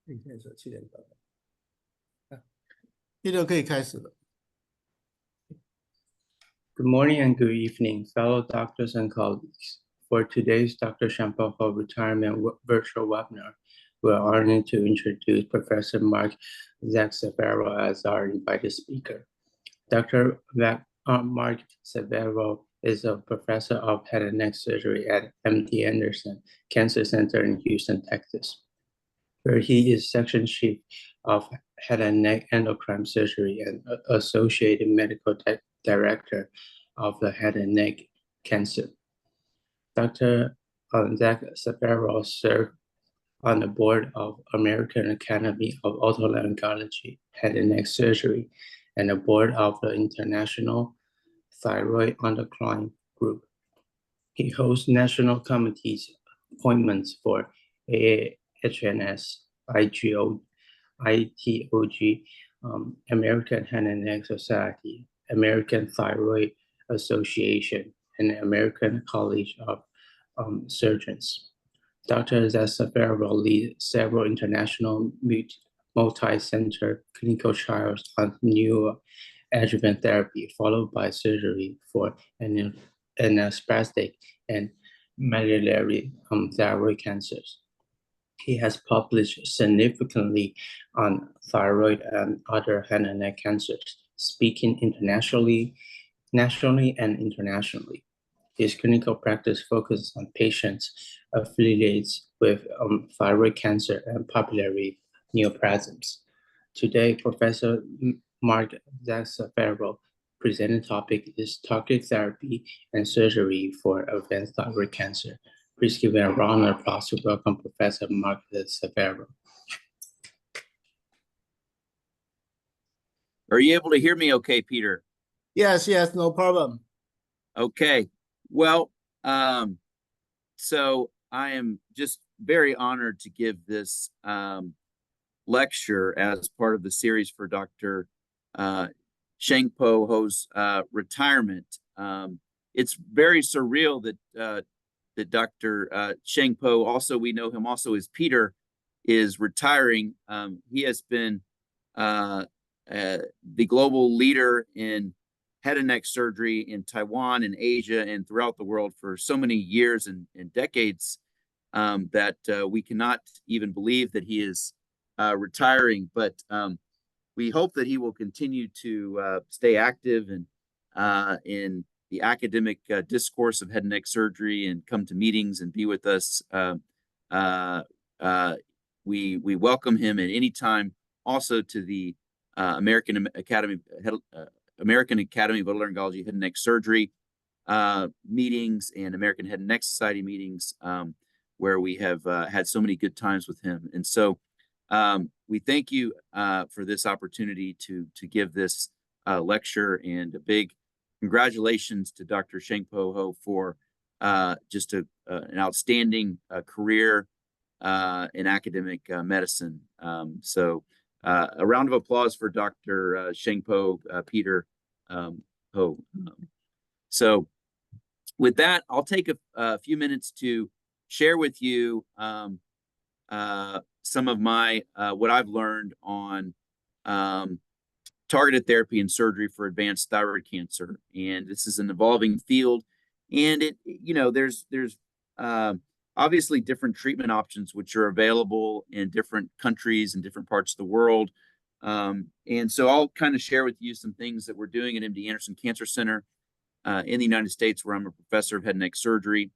现在是7点半，Peter 可以开始了。Good morning and good evening, fellow doctors and colleagues. For today's Dr. Sheng-Po retirement virtual webinar, we're honored to introduce Professor Mark Zafereo as our invited speaker. Dr. Mark Zafereo is a professor of head and neck surgery at MD Anderson Cancer Center in Houston, Texas, where he is section chief of head and neck endocrine surgery and associated medical director of the head and neck cancer. Dr. Zafereo served on the board of American Academy of Otolaryngology, head and neck surgery, and the board of the International Thyroid Endocrine Group. He holds national committees appointments for AHNS, ITOG, American Head and Neck Society, American Thyroid Association, and American College of Surgeons. Dr. Zafereo leads several international multi-center clinical trials on new adjuvant therapy, followed by surgery for anaspastic and medullary thyroid cancers. He has published significantly on thyroid and other head and neck cancers, speaking nationally and internationally. His clinical practice focuses on patients affiliated with thyroid cancer and papillary neoplasms. Today, Professor Mark Zafereo presented topic is targeted therapy and surgery for advanced thyroid cancer. Please give a round of applause to welcome Professor Mark Zafereo. Are you able to hear me okay, Peter? Yes, no problem. Okay. Well, so I am just very honored to give this lecture as part of the series for Dr. Sheng-Po's retirement. It's very surreal that that Dr. Sheng-Po, also we know him also as Peter, is retiring. He has been the global leader in head and neck surgery in Taiwan and Asia and throughout the world for so many years and decades that we cannot even believe that he is retiring. But we hope that he will continue to stay active and in the academic discourse of head and neck surgery and come to meetings and be with us. We welcome him at any time. Also to the American Academy of Otolaryngology Head and Neck Surgery meetings and American Head and Neck Society meetings, where we have had so many good times with him. And so we thank you for this opportunity to give this lecture, and a big congratulations to Dr. Sheng-Po for just an outstanding career in academic medicine. So a round of applause for Dr. Sheng-Po, Peter Ho. So with that, I'll take a few minutes to share with you some of my what I've learned on targeted therapy and surgery for advanced thyroid cancer. And this is an evolving field, and there's obviously different treatment options which are available in different countries and different parts of the world. And so I'll kind of share with you some things that we're doing at MD Anderson Cancer Center in the United States, where I'm a professor of head and neck surgery,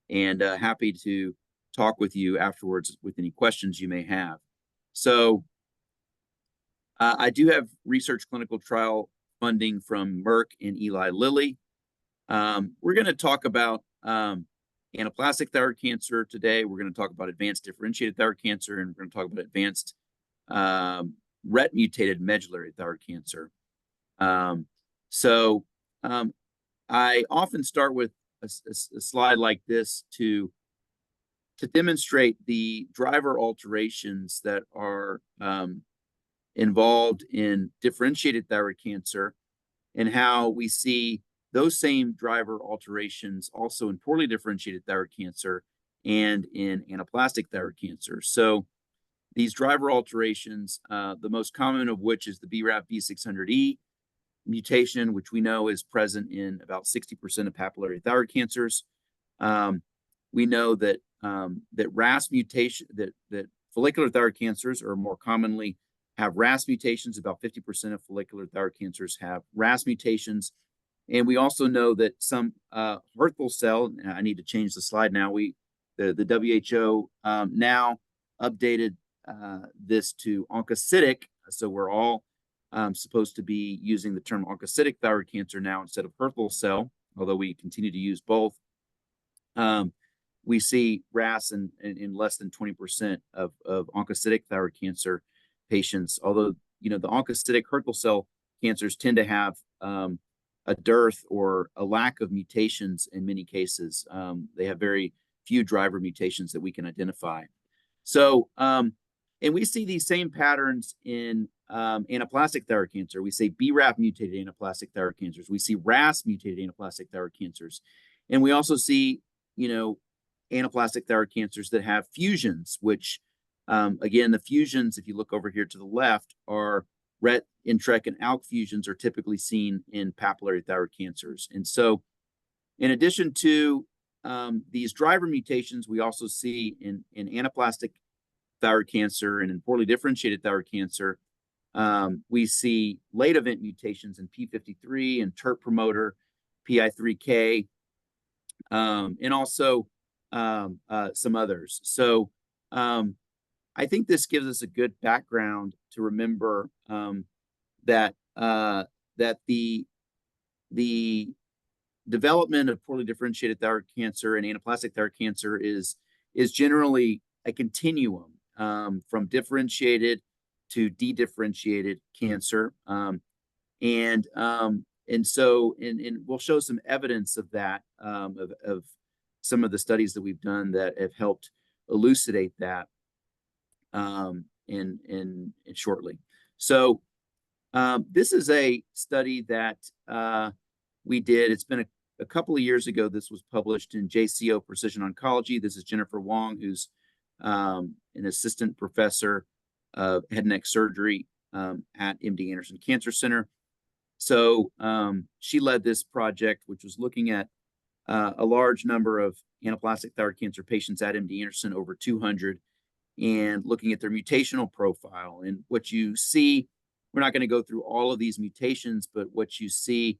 and happy to talk with you afterwards with any questions you may have. So I do have research clinical trial funding from Merck and Eli Lilly. We're going to talk about anaplastic thyroid cancer today. We're going to talk about advanced differentiated thyroid cancer, and we're going to talk about advanced RET mutated medullary thyroid cancer. I often start with a slide like this to demonstrate the driver alterations that are involved in differentiated thyroid cancer, and how we see those same driver alterations also in poorly differentiated thyroid cancer and in anaplastic thyroid cancer. So these driver alterations, the most common of which is the BRAF V600E mutation, which we know is present in about 60% of papillary thyroid cancers. We know that that RAS mutation, that follicular thyroid cancers are more commonly have RAS mutations. About 50% of follicular thyroid cancers have RAS mutations. And we also know that some Hürthle cell, I need to change the slide now. The WHO now updated this to oncocytic. So we're all supposed to be using the term oncocytic thyroid cancer now instead of Hürthle cell, although we continue to use both. We see RAS in less than 20% of oncocytic thyroid cancer patients, although, you know, the oncocytic Hürthle cell cancers tend to have a dearth or a lack of mutations in many cases. They have very few driver mutations that we can identify. So, and we see these same patterns in anaplastic thyroid cancer. We see BRAF mutated anaplastic thyroid cancers. We see RAS mutated anaplastic thyroid cancers. And we also see, you know, anaplastic thyroid cancers that have fusions, which, again, the fusions, if you look over here to the left, are RET, NTRK, and ALK fusions are typically seen in papillary thyroid cancers. And so, in addition to these driver mutations, we also see in anaplastic thyroid cancer and in poorly differentiated thyroid cancer, we see late event mutations in P53 and TERT promoter, PI3K, and also some others. So I think this gives us a good background to remember that the development of poorly differentiated thyroid cancer and anaplastic thyroid cancer is generally a continuum from differentiated to dedifferentiated cancer, and so we'll show some evidence of that, of some of the studies that we've done that have helped elucidate that in shortly. So this is a study that we did. It's been a couple of years ago. This was published in JCO Precision Oncology. This is Jennifer Wong, who's an assistant professor of head and neck surgery at MD Anderson Cancer Center. So she led this project, which was looking at a large number of anaplastic thyroid cancer patients at MD Anderson, over 200, and looking at their mutational profile. And what you see, we're not going to go through all of these mutations, but what you see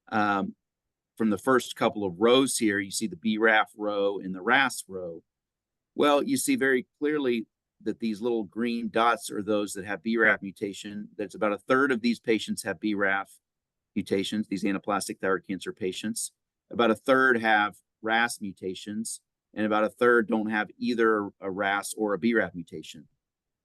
from the first couple of rows here, you see the BRAF row and the RAS row. Well, you see very clearly that these little green dots are those that have BRAF mutation. That's about a third of these patients have BRAF mutations, these anaplastic thyroid cancer patients. About a third have RAS mutations, and about a third don't have either a RAS or a BRAF mutation.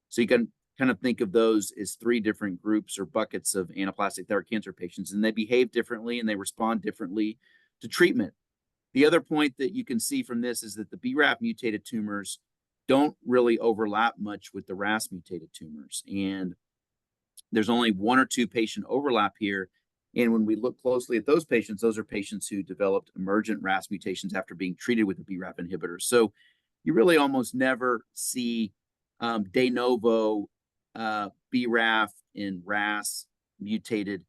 So you can kind of think of those as three different groups or buckets of anaplastic thyroid cancer patients, and they behave differently and they respond differently to treatment. The other point that you can see from this is that the BRAF mutated tumors don't really overlap much with the RAS mutated tumors, and there's only 1 or 2 patient overlap here. And when we look closely at those patients, those are patients who developed emergent RAS mutations after being treated with a BRAF inhibitor. So you really almost never see de novo BRAF and RAS mutated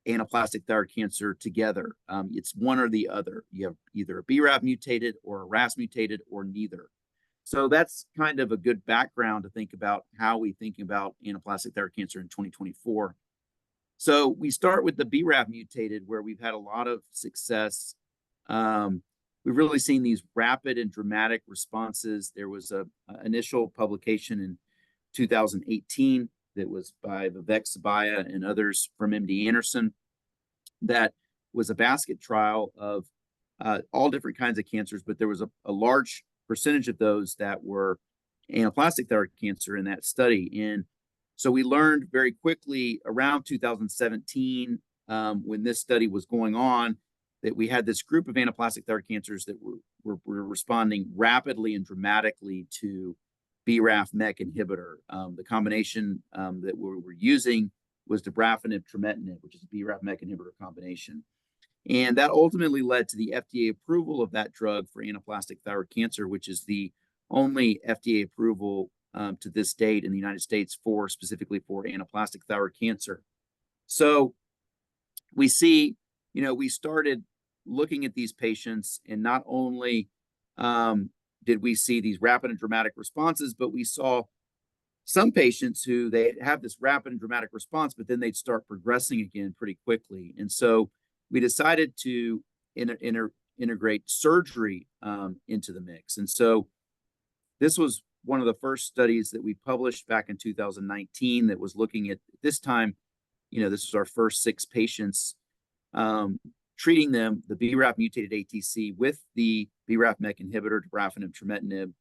anaplastic thyroid cancer together. It's one or the other. You have either a BRAF mutated or a RAS mutated or neither. So that's kind of a good background to think about how we think about anaplastic thyroid cancer in 2024. So we start with the BRAF mutated, where we've had a lot of success. We've really seen these rapid and dramatic responses. There was an initial publication in 2018 that was by Vivek Sabaya and others from MD Anderson that was a basket trial of all different kinds of cancers, but there was a large percentage of those that were anaplastic thyroid cancer in that study. And so we learned very quickly around 2017, when this study was going on, that we had this group of anaplastic thyroid cancers that were responding rapidly and dramatically to BRAF MEK inhibitor. The combination that we were using was dabrafenib trametinib, which is a BRAF MEK inhibitor combination. And that ultimately led to the FDA approval of that drug for anaplastic thyroid cancer, which is the only FDA approval to this date in the United States specifically for anaplastic thyroid cancer. So we see, we started looking at these patients, and not only did we see these rapid and dramatic responses, but we saw some patients who they have this rapid and dramatic response, but then they'd start progressing again pretty quickly. And so we decided to integrate surgery into the mix. And so this was one of the first studies that we published back in 2019 that was looking at this time, this was our first 6 patients, treating them, the BRAF mutated ATC with the BRAF MEK inhibitor, dabrafenib, trametinib,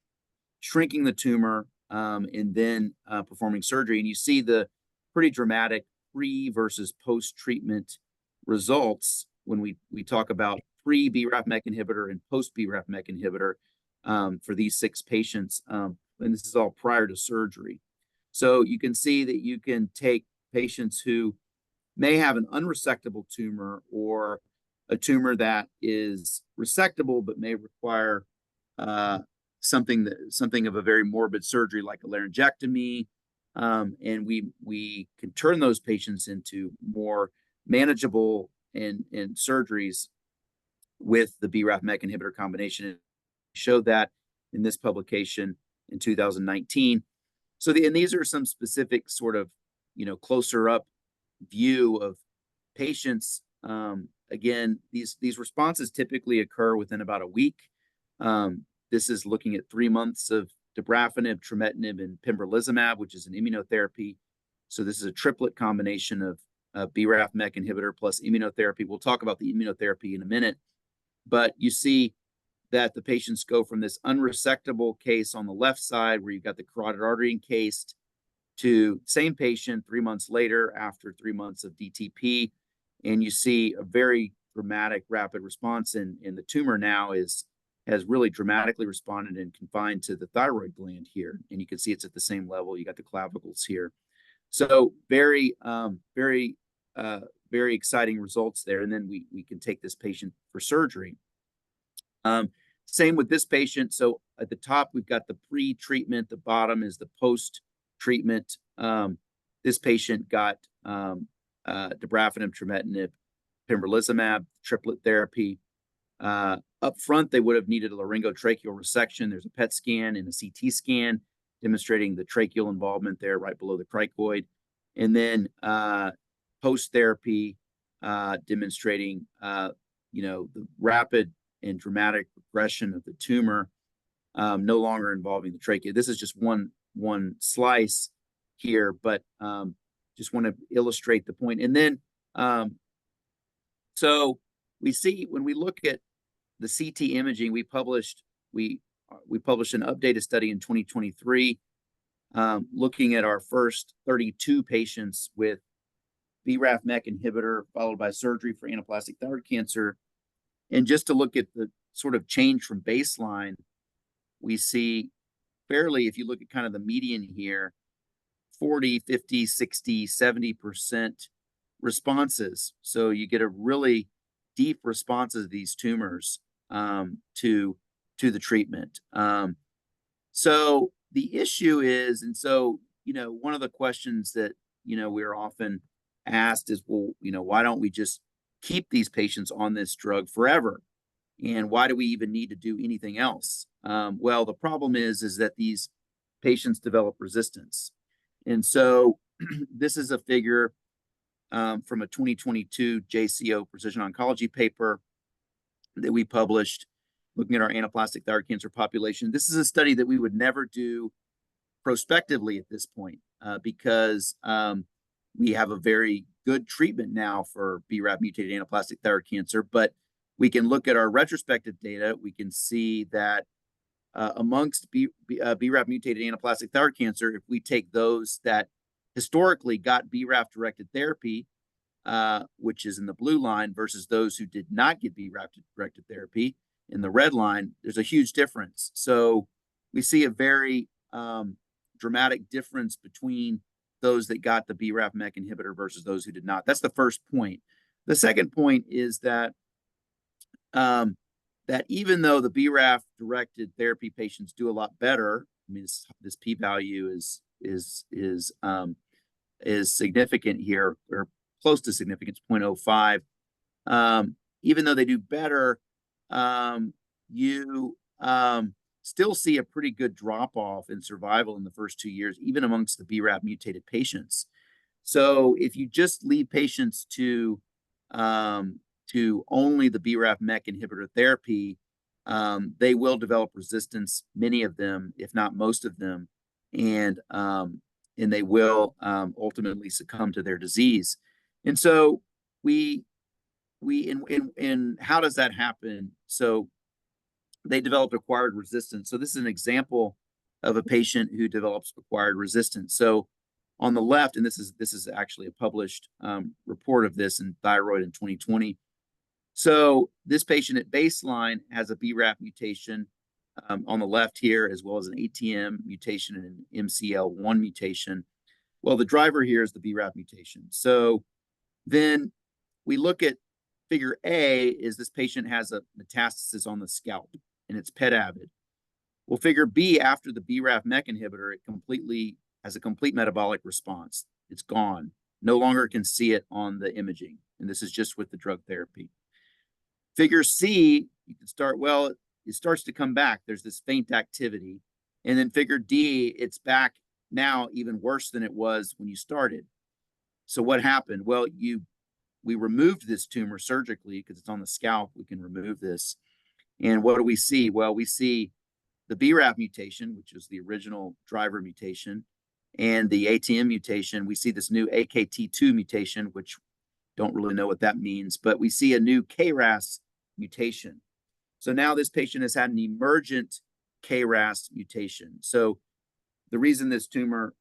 shrinking the tumor, and then performing surgery. And you see the pretty dramatic pre versus post-treatment results when we talk about pre-BRAF MEK inhibitor and post-BRAF MEK inhibitor for these 6 patients. And this is all prior to surgery. So you can see that you can take patients who may have an unresectable tumor or a tumor that is resectable but may require something of a very morbid surgery like a laryngectomy, and we can turn those patients into more manageable and surgeries with the BRAF MEK inhibitor combination. And showed that in this publication in 2019. So and these are some specific sort of closer up view of patients. Again, these responses typically occur within about a week. This is looking at 3 months of dabrafenib, trametinib, and pembrolizumab, which is an immunotherapy. So this is a triplet combination of BRAF MEK inhibitor plus immunotherapy. We'll talk about the immunotherapy in a minute. But you see that the patients go from this unresectable case on the left side where you've got the carotid artery encased to same patient 3 months later after 3 months of DTP. And you see a very dramatic rapid response, and the tumor now has really dramatically responded and confined to the thyroid gland here. And you can see it's at the same level. You got the clavicles here. So very exciting results there. And then we can take this patient for surgery. Same with this patient. So at the top, we've got the pre-treatment. The bottom is the post-treatment. This patient got dabrafenib, trametinib, pembrolizumab, triplet therapy. Up front, they would have needed a laryngotracheal resection. There's a PET scan and a CT scan demonstrating the tracheal involvement there right below the cricoid. And then post-therapy demonstrating the rapid and dramatic progression of the tumor, no longer involving the trachea. This is just one slice here, but just want to illustrate the point. And then, so we see when we look at the CT imaging, we published an updated study in 2023, looking at our first 32 patients with BRAF MEK inhibitor followed by surgery for anaplastic thyroid cancer. And just to look at the sort of change from baseline, we see fairly, if you look at kind of the median here, 40, 50, 60, 70% responses. So you get a really deep responses of these tumors to the treatment. So the issue is, and so, one of the questions that, we're often asked is, well, why don't we just keep these patients on this drug forever? And why do we even need to do anything else? Well, the problem is that these patients develop resistance. And so this is a figure from a 2022 JCO Precision Oncology paper that we published looking at our anaplastic thyroid cancer population. This is a study that we would never do prospectively at this point because we have a very good treatment now for BRAF mutated anaplastic thyroid cancer, but we can look at our retrospective data. We can see that amongst BRAF mutated anaplastic thyroid cancer, if we take those that historically got BRAF directed therapy, which is in the blue line, versus those who did not get BRAF directed therapy in the red line, there's a huge difference. So we see a very dramatic difference between those that got the BRAF MEK inhibitor versus those who did not. That's the first point. The second point is that that even though the BRAF directed therapy patients do a lot better I mean, this p-value is significant here, or close to significance, 0.05. Even though they do better, you still see a pretty good drop-off in survival in the first 2 years, even amongst the BRAF mutated patients. So if you just leave patients to only the BRAF MEK inhibitor therapy, they will develop resistance, many of them, if not most of them, and they will ultimately succumb to their disease. And so in how does that happen? So they developed acquired resistance. So this is an example of a patient who develops acquired resistance. So on the left, and this is actually a published report of this in Thyroid in 2020. So this patient at baseline has a BRAF mutation on the left here, as well as an ATM mutation and an MCL1 mutation. Well, the driver here is the BRAF mutation. So then we look at figure A, is this patient has a metastasis on the scalp, and it's PET avid. Well, figure B, after the BRAF MEK inhibitor, it completely has a complete metabolic response. It's gone. No longer can see it on the imaging, and this is just with the drug therapy. Figure C, you can start, well, it starts to come back. There's this faint activity. And then figure D, it's back now even worse than it was when you started. So what happened? Well, we removed this tumor surgically because it's on the scalp. We can remove this. And what do we see? Well, we see the BRAF mutation, which is the original driver mutation, and the ATM mutation. We see this new AKT2 mutation, which don't really know what that means, but we see a new KRAS mutation. So now this patient has had an emergent KRAS mutation. So the reason this tumor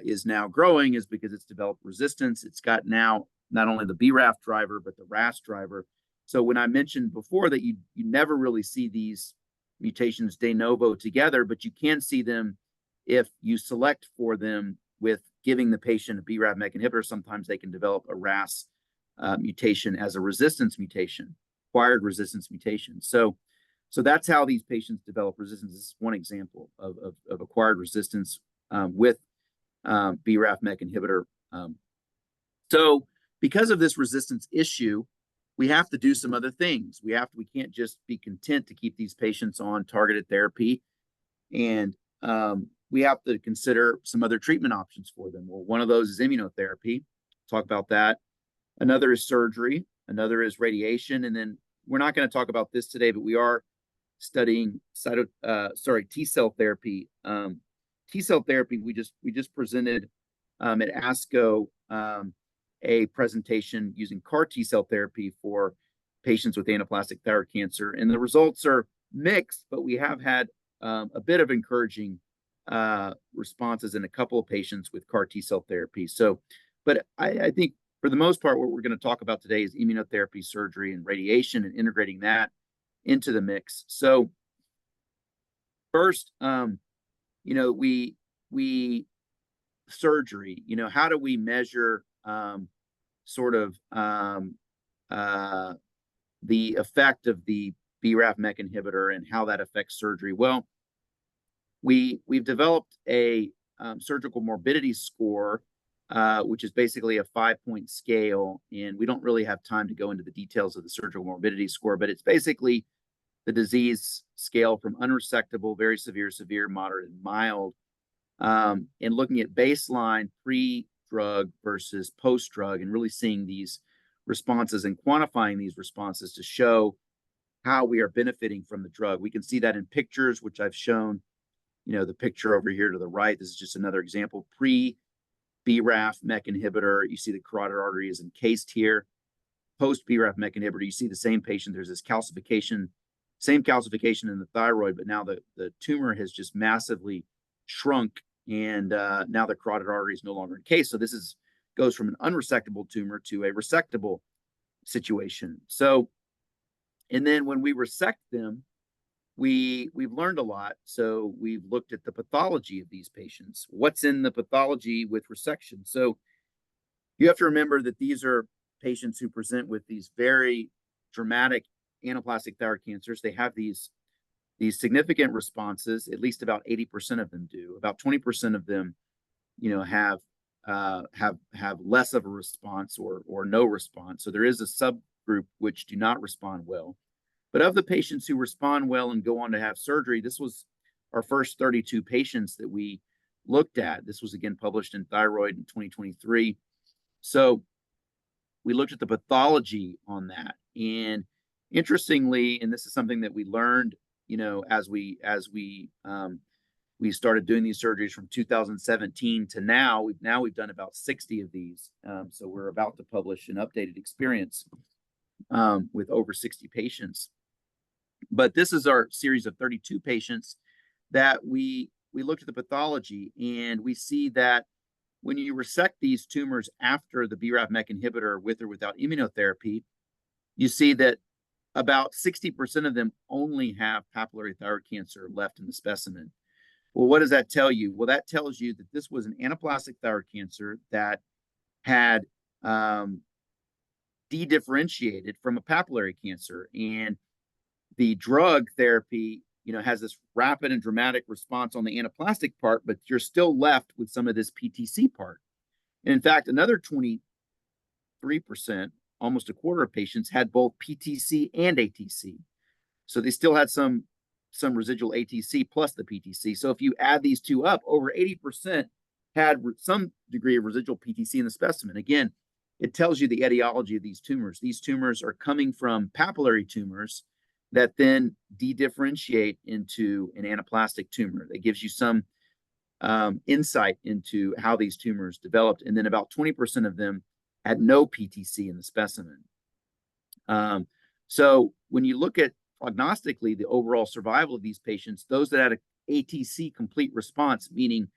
is now growing is because it's developed resistance. It's got now not only the BRAF driver, but the RAS driver. So when I mentioned before that you never really see these mutations de novo together, but you can see them if you select for them with giving the patient a BRAF MEK inhibitor. Sometimes they can develop a RAS mutation as a resistance mutation, acquired resistance mutation. So that's how these patients develop resistance. This is one example of acquired resistance with BRAF MEK inhibitor. So because of this resistance issue, we have to do some other things. We can't just be content to keep these patients on targeted therapy, and we have to consider some other treatment options for them. Well, one of those is immunotherapy. Talk about that. Another is surgery. Another is radiation. And then we're not going to talk about this today, but we are studying T-cell therapy. T-cell therapy, we just presented at ASCO a presentation using CAR T-cell therapy for patients with anaplastic thyroid cancer. And the results are mixed, but we have had a bit of encouraging responses in a couple of patients with CAR T-cell therapy. So, but I think for the most part, what we're going to talk about today is immunotherapy, surgery, and radiation, and integrating that into the mix. So first, we surgery, how do we measure the effect of the BRAF MEK inhibitor and how that affects surgery? Well, we've developed a surgical morbidity score, which is basically a 5-point scale, and we don't really have time to go into the details of the surgical morbidity score, but it's basically the disease scale from unresectable, very severe, severe, moderate, and mild, and looking at baseline pre-drug versus post-drug, and really seeing these responses and quantifying these responses to show how we are benefiting from the drug. We can see that in pictures, which I've shown, the picture over here to the right. This is just another example. Pre-BRAF MEK inhibitor, you see the carotid artery is encased here. Post-BRAF MEK inhibitor, you see the same patient. There's this calcification, same calcification in the thyroid, but now the tumor has just massively shrunk, and now the carotid artery is no longer encased. So this goes from an unresectable tumor to a resectable situation. So, and then when we resect them, we've learned a lot. So we've looked at the pathology of these patients. What's in the pathology with resection? So you have to remember that these are patients who present with these very dramatic anaplastic thyroid cancers. They have these these significant responses, at least about 80% of them do. About 20% of them, have less of a response or no response. So there is a subgroup which do not respond well. But of the patients who respond well and go on to have surgery, this was our first 32 patients that we looked at. This was again published in Thyroid in 2023. So we looked at the pathology on that. And interestingly, and this is something that we learned, as we started doing these surgeries from 2017 to now. We've done about 60 of these. So we're about to publish an updated experience with over 60 patients. But this is our series of 32 patients that we looked at the pathology, and we see that when you resect these tumors after the BRAF/MEK inhibitor with or without immunotherapy, you see that about 60% of them only have papillary thyroid cancer left in the specimen. Well, what does that tell you? Well, that tells you that this was an anaplastic thyroid cancer that had de-differentiated from a papillary cancer. And the drug therapy, has this rapid and dramatic response on the anaplastic part, but you're still left with some of this PTC part. And in fact, another 23%, almost a quarter of patients, had both PTC and ATC. So they still had some residual ATC plus the PTC. So if you add these two up, over 80% had some degree of residual PTC in the specimen. Again, it tells you the etiology of these tumors. These tumors are coming from papillary tumors that then de-differentiate into an anaplastic tumor. That gives you some insight into how these tumors developed. And then about 20% of them had no PTC in the specimen. So when you look at prognostically the overall survival of these patients, those that had an ATC complete response, meaning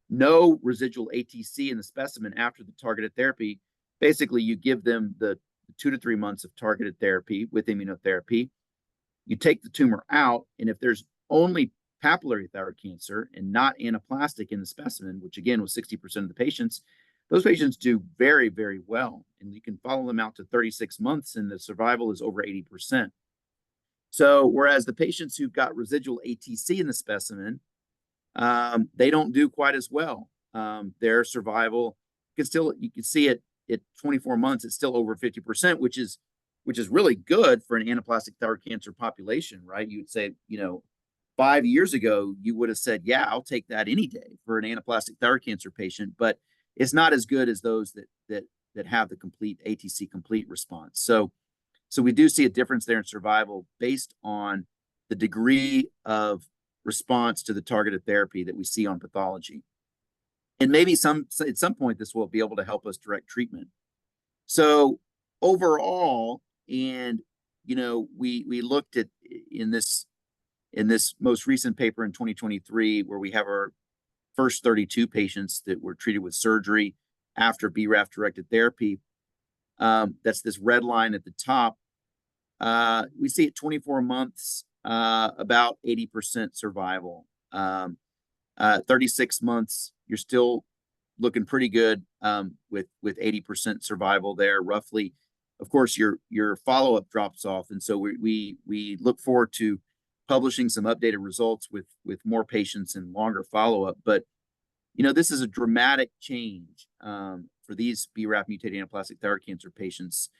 no residual ATC in the specimen after the targeted therapy, basically you give them the 2 to 3 months of targeted therapy with immunotherapy. You take the tumor out, and if there's only papillary thyroid cancer and not anaplastic in the specimen, which again was 60% of the patients, those patients do very, very well. And you can follow them out to 36 months, and the survival is over 80%. So whereas the patients who've got residual ATC in the specimen, they don't do quite as well. Their survival you can see it at 24 months, it's still over 50%, which is really good for an anaplastic thyroid cancer population, right? You would say, 5 years ago, you would have said, yeah, I'll take that any day for an anaplastic thyroid cancer patient, but it's not as good as those that have the complete ATC complete response. So we do see a difference there in survival based on the degree of response to the targeted therapy that we see on pathology. And maybe at some point, this will be able to help us direct treatment. So overall, and we looked at in this most recent paper in 2023, where we have our first 32 patients that were treated with surgery after BRAF directed therapy. That's this red line at the top. We see at 24 months about 80% survival. 36 months, you're still looking pretty good with 80% survival there, roughly. Of course, your follow-up drops off, and so we look forward to publishing some updated results with more patients and longer follow-up. But this is a dramatic change for these BRAF mutated anaplastic thyroid cancer patients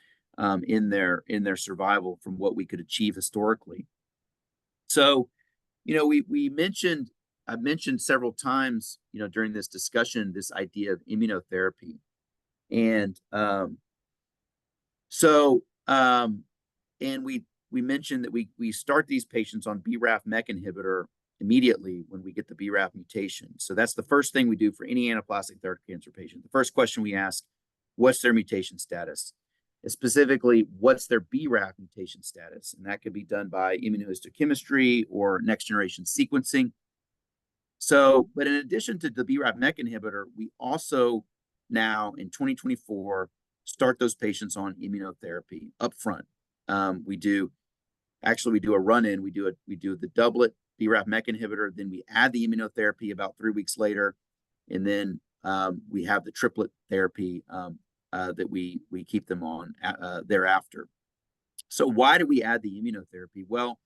in their survival from what we could achieve historically. So, I've mentioned several times, during this discussion, this idea of immunotherapy. And we mentioned that we start these patients on BRAF/MEK inhibitor immediately when we get the BRAF mutation. So that's the first thing we do for any anaplastic thyroid cancer patient. The first question we ask, what's their mutation status? And specifically, what's their BRAF mutation status? And that could be done by immunohistochemistry or next generation sequencing. So, but in addition to the BRAF/MEK inhibitor, we also now in 2024 start those patients on immunotherapy up front. We do a run-in. We do the doublet BRAF/MEK inhibitor, then we add the immunotherapy about 3 weeks later, and then we have the triplet therapy that we keep them on thereafter. So why do we add the immunotherapy? Well,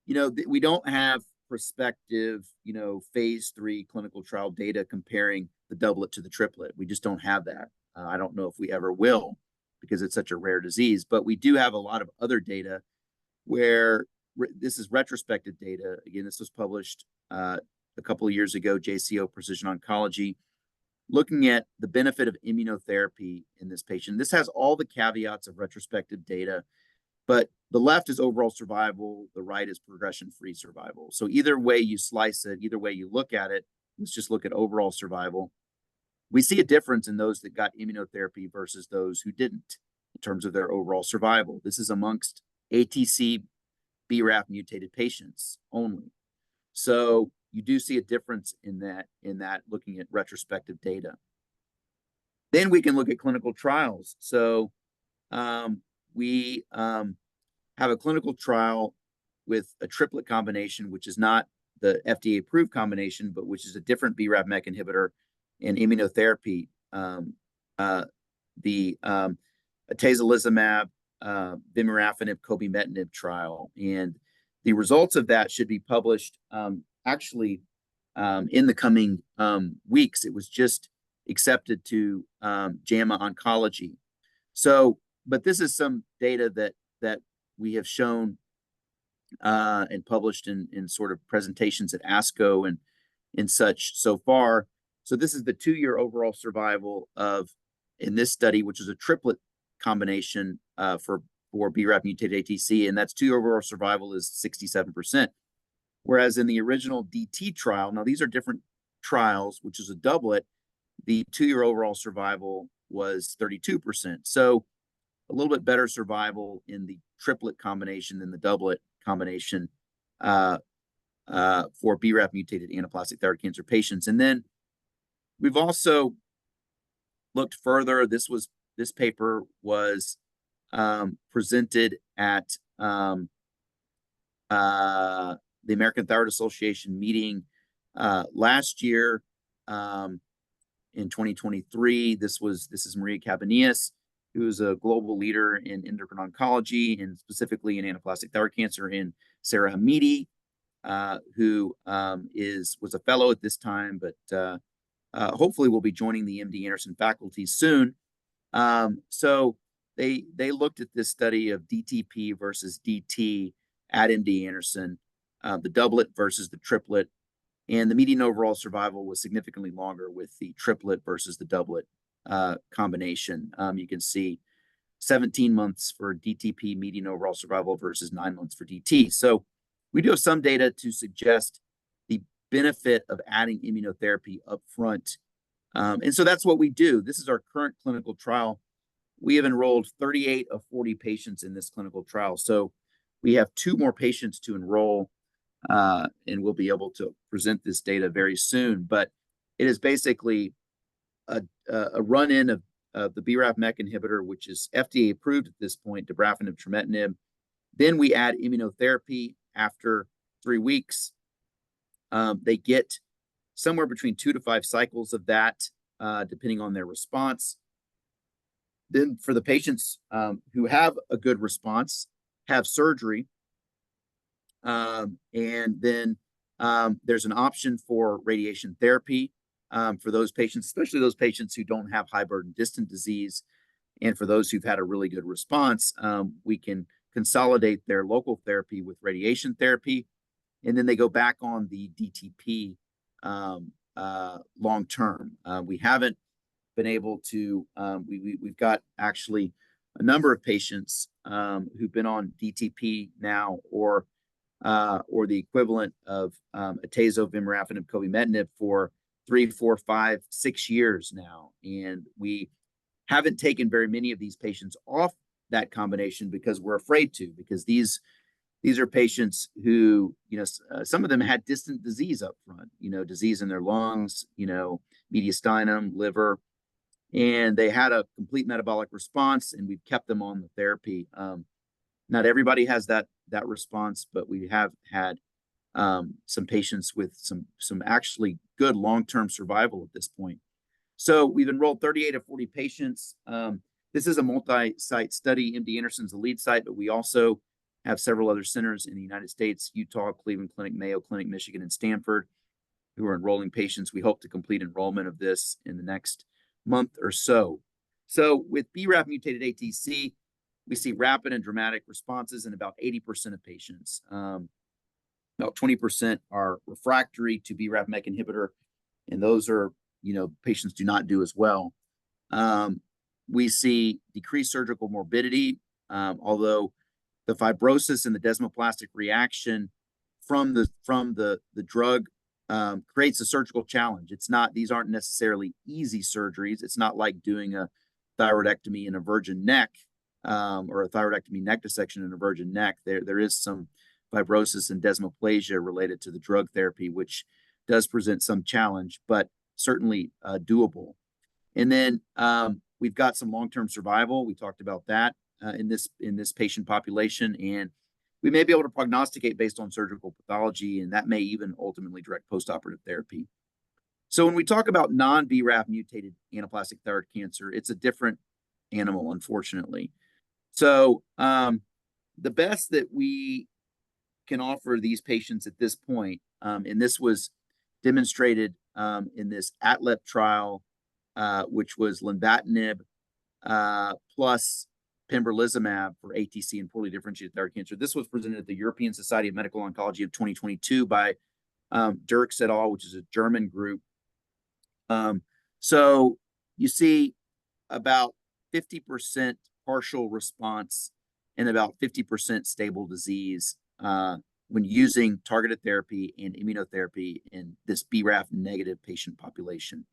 we don't have prospective, phase 3 clinical trial data comparing the doublet to the triplet. We just don't have that. I don't know if we ever will because it's such a rare disease, but we do have a lot of other data where this is retrospective data. Again, this was published a couple of years ago, JCO Precision Oncology, looking at the benefit of immunotherapy in this patient. This has all the caveats of retrospective data, but the left is overall survival, the right is progression-free survival. So either way you slice it, either way you look at it, let's just look at overall survival. We see a difference in those that got immunotherapy versus those who didn't in terms of their overall survival. This is amongst ATC BRAF mutated patients only. So you do see a difference in that looking at retrospective data. Then we can look at clinical trials. So we have a clinical trial with a triplet combination, which is not the FDA approved combination, but which is a different BRAF MEK inhibitor and immunotherapy. The atezolizumab, vemurafenib, cobimetinib trial. And the results of that should be published actually in the coming weeks. It was just accepted to JAMA Oncology. So, but this is some data that we have shown and published in sort of presentations at ASCO and such so far. So this is the 2-year overall survival in this study, which is a triplet combination for BRAF mutated ATC, and that's 2-year overall survival is 67%. Whereas in the original DT trial, now these are different trials, which is a doublet, the 2-year overall survival was 32%. So a little bit better survival in the triplet combination than the doublet combination for BRAF mutated anaplastic thyroid cancer patients. And then we've also looked further. This paper was presented at the American Thyroid Association meeting last year in 2023. This is Maria Cabanillas, who is a global leader in endocrine oncology and specifically in anaplastic thyroid cancer, and Sarah Hamidi, who was a fellow at this time, but hopefully will be joining the MD Anderson faculty soon. So they looked at this study of DTP versus DT at MD Anderson, the doublet versus the triplet, and the median overall survival was significantly longer with the triplet versus the doublet combination. You can see 17 months for DTP median overall survival versus 9 months for DT. So we do have some data to suggest the benefit of adding immunotherapy up front. And so that's what we do. This is our current clinical trial. We have enrolled 38 of 40 patients in this clinical trial. So we have 2 more patients to enroll, and we'll be able to present this data very soon. But it is basically a run-in of the BRAF MEK inhibitor, which is FDA approved at this point, dabrafenib, trametinib. Then we add immunotherapy after 3 weeks. They get somewhere between 2 to 5 cycles of that, depending on their response. Then for the patients who have a good response, have surgery. And then there's an option for radiation therapy for those patients, especially those patients who don't have high burden distant disease. And for those who've had a really good response, we can consolidate their local therapy with radiation therapy. And then they go back on the DTP long term. We haven't been able to, we've got actually a number of patients who've been on DTP now or the equivalent of atezo, vemurafenib, cobimetinib for 3, 4, 5, 6 years now. And we haven't taken very many of these patients off that combination because we're afraid to, because these are patients who, some of them had distant disease up front, disease in their lungs, mediastinum, liver, and they had a complete metabolic response, and we've kept them on the therapy. Not everybody has that response, but we have had some patients with some actually good long-term survival at this point. So we've enrolled 38 of 40 patients. This is a multi-site study. MD Anderson's the lead site, but we also have several other centers in the United States: Utah, Cleveland Clinic, Mayo Clinic, Michigan, and Stanford, who are enrolling patients. We hope to complete enrollment of this in the next month or so. So with BRAF mutated ATC, we see rapid and dramatic responses in about 80% of patients. About 20% are refractory to BRAF MEK inhibitor, and those are, patients do not do as well. We see decreased surgical morbidity, although the fibrosis and the desmoplastic reaction from the drug creates a surgical challenge. These aren't necessarily easy surgeries. It's not like doing a thyroidectomy in a virgin neck, or a thyroidectomy neck dissection in a virgin neck. There is some fibrosis and desmoplasia related to the drug therapy, which does present some challenge, but certainly doable. And then we've got some long-term survival. We talked about that in this patient population, and we may be able to prognosticate based on surgical pathology, and that may even ultimately direct postoperative therapy. So when we talk about non-BRAF mutated anaplastic thyroid cancer, it's a different animal, unfortunately. So the best that we can offer these patients at this point, and this was demonstrated in this ATLEP trial, which was lenvatinib plus pembrolizumab for ATC and poorly differentiated thyroid cancer. This was presented at the European Society of Medical Oncology of 2022 by Dirks et al., which is a German group. So you see about 50% partial response and about 50% stable disease when using targeted therapy and immunotherapy in this BRAF negative patient population.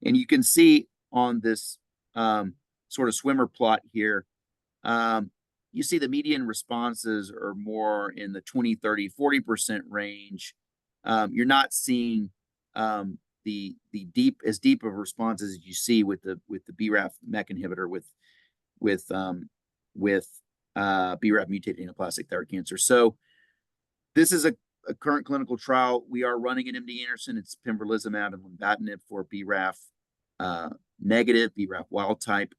And you can see on this sort of swimmer plot here, you see the median responses are more in the 20, 30, 40% range. You're not seeing the deep of responses as you see with the BRAF MEK inhibitor with BRAF mutated anaplastic thyroid cancer. So this is a current clinical trial we are running at MD Anderson. It's pembrolizumab and lenvatinib for BRAF negative, BRAF wild type.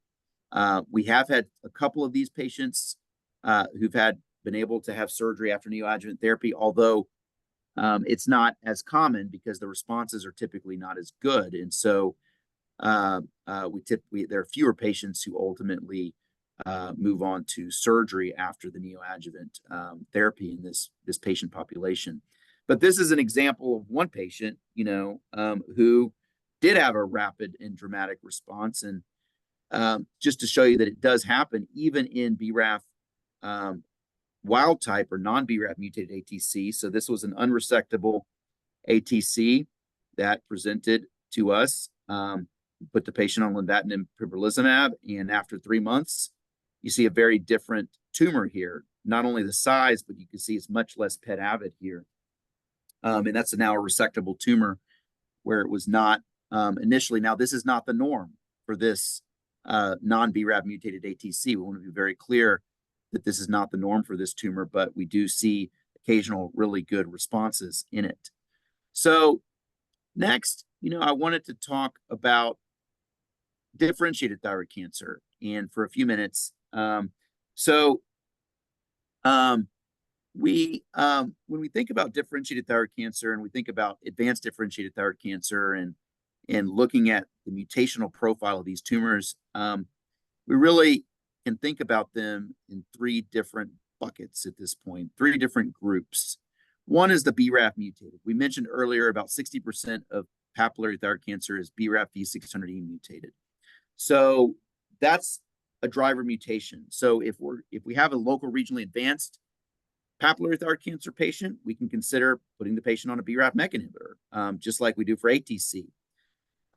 We have had a couple of these patients who've been able to have surgery after neoadjuvant therapy, although it's not as common because the responses are typically not as good. And so there are fewer patients who ultimately move on to surgery after the neoadjuvant therapy in this patient population. But this is an example of one patient, who did have a rapid and dramatic response. And just to show you that it does happen even in BRAF wild type or non-BRAF mutated ATC. So this was an unresectable ATC that presented to us. Put the patient on lenvatinib pembrolizumab, and after 3 months, you see a very different tumor here. Not only the size, but you can see it's much less PET avid here. And that's now a resectable tumor where it was not initially. Now, this is not the norm for this non-BRAF mutated ATC. We want to be very clear that this is not the norm for this tumor, but we do see occasional really good responses in it. So next, I wanted to talk about differentiated thyroid cancer, and for a few minutes. When we think about differentiated thyroid cancer and we think about advanced differentiated thyroid cancer and looking at the mutational profile of these tumors, we really can think about them in 3 different buckets at this point, 3 different groups. One is the BRAF mutated. We mentioned earlier about 60% of papillary thyroid cancer is BRAF V600E mutated. So that's a driver mutation. So if we have a local regionally advanced papillary thyroid cancer patient, we can consider putting the patient on a BRAF MEK inhibitor, just like we do for ATC.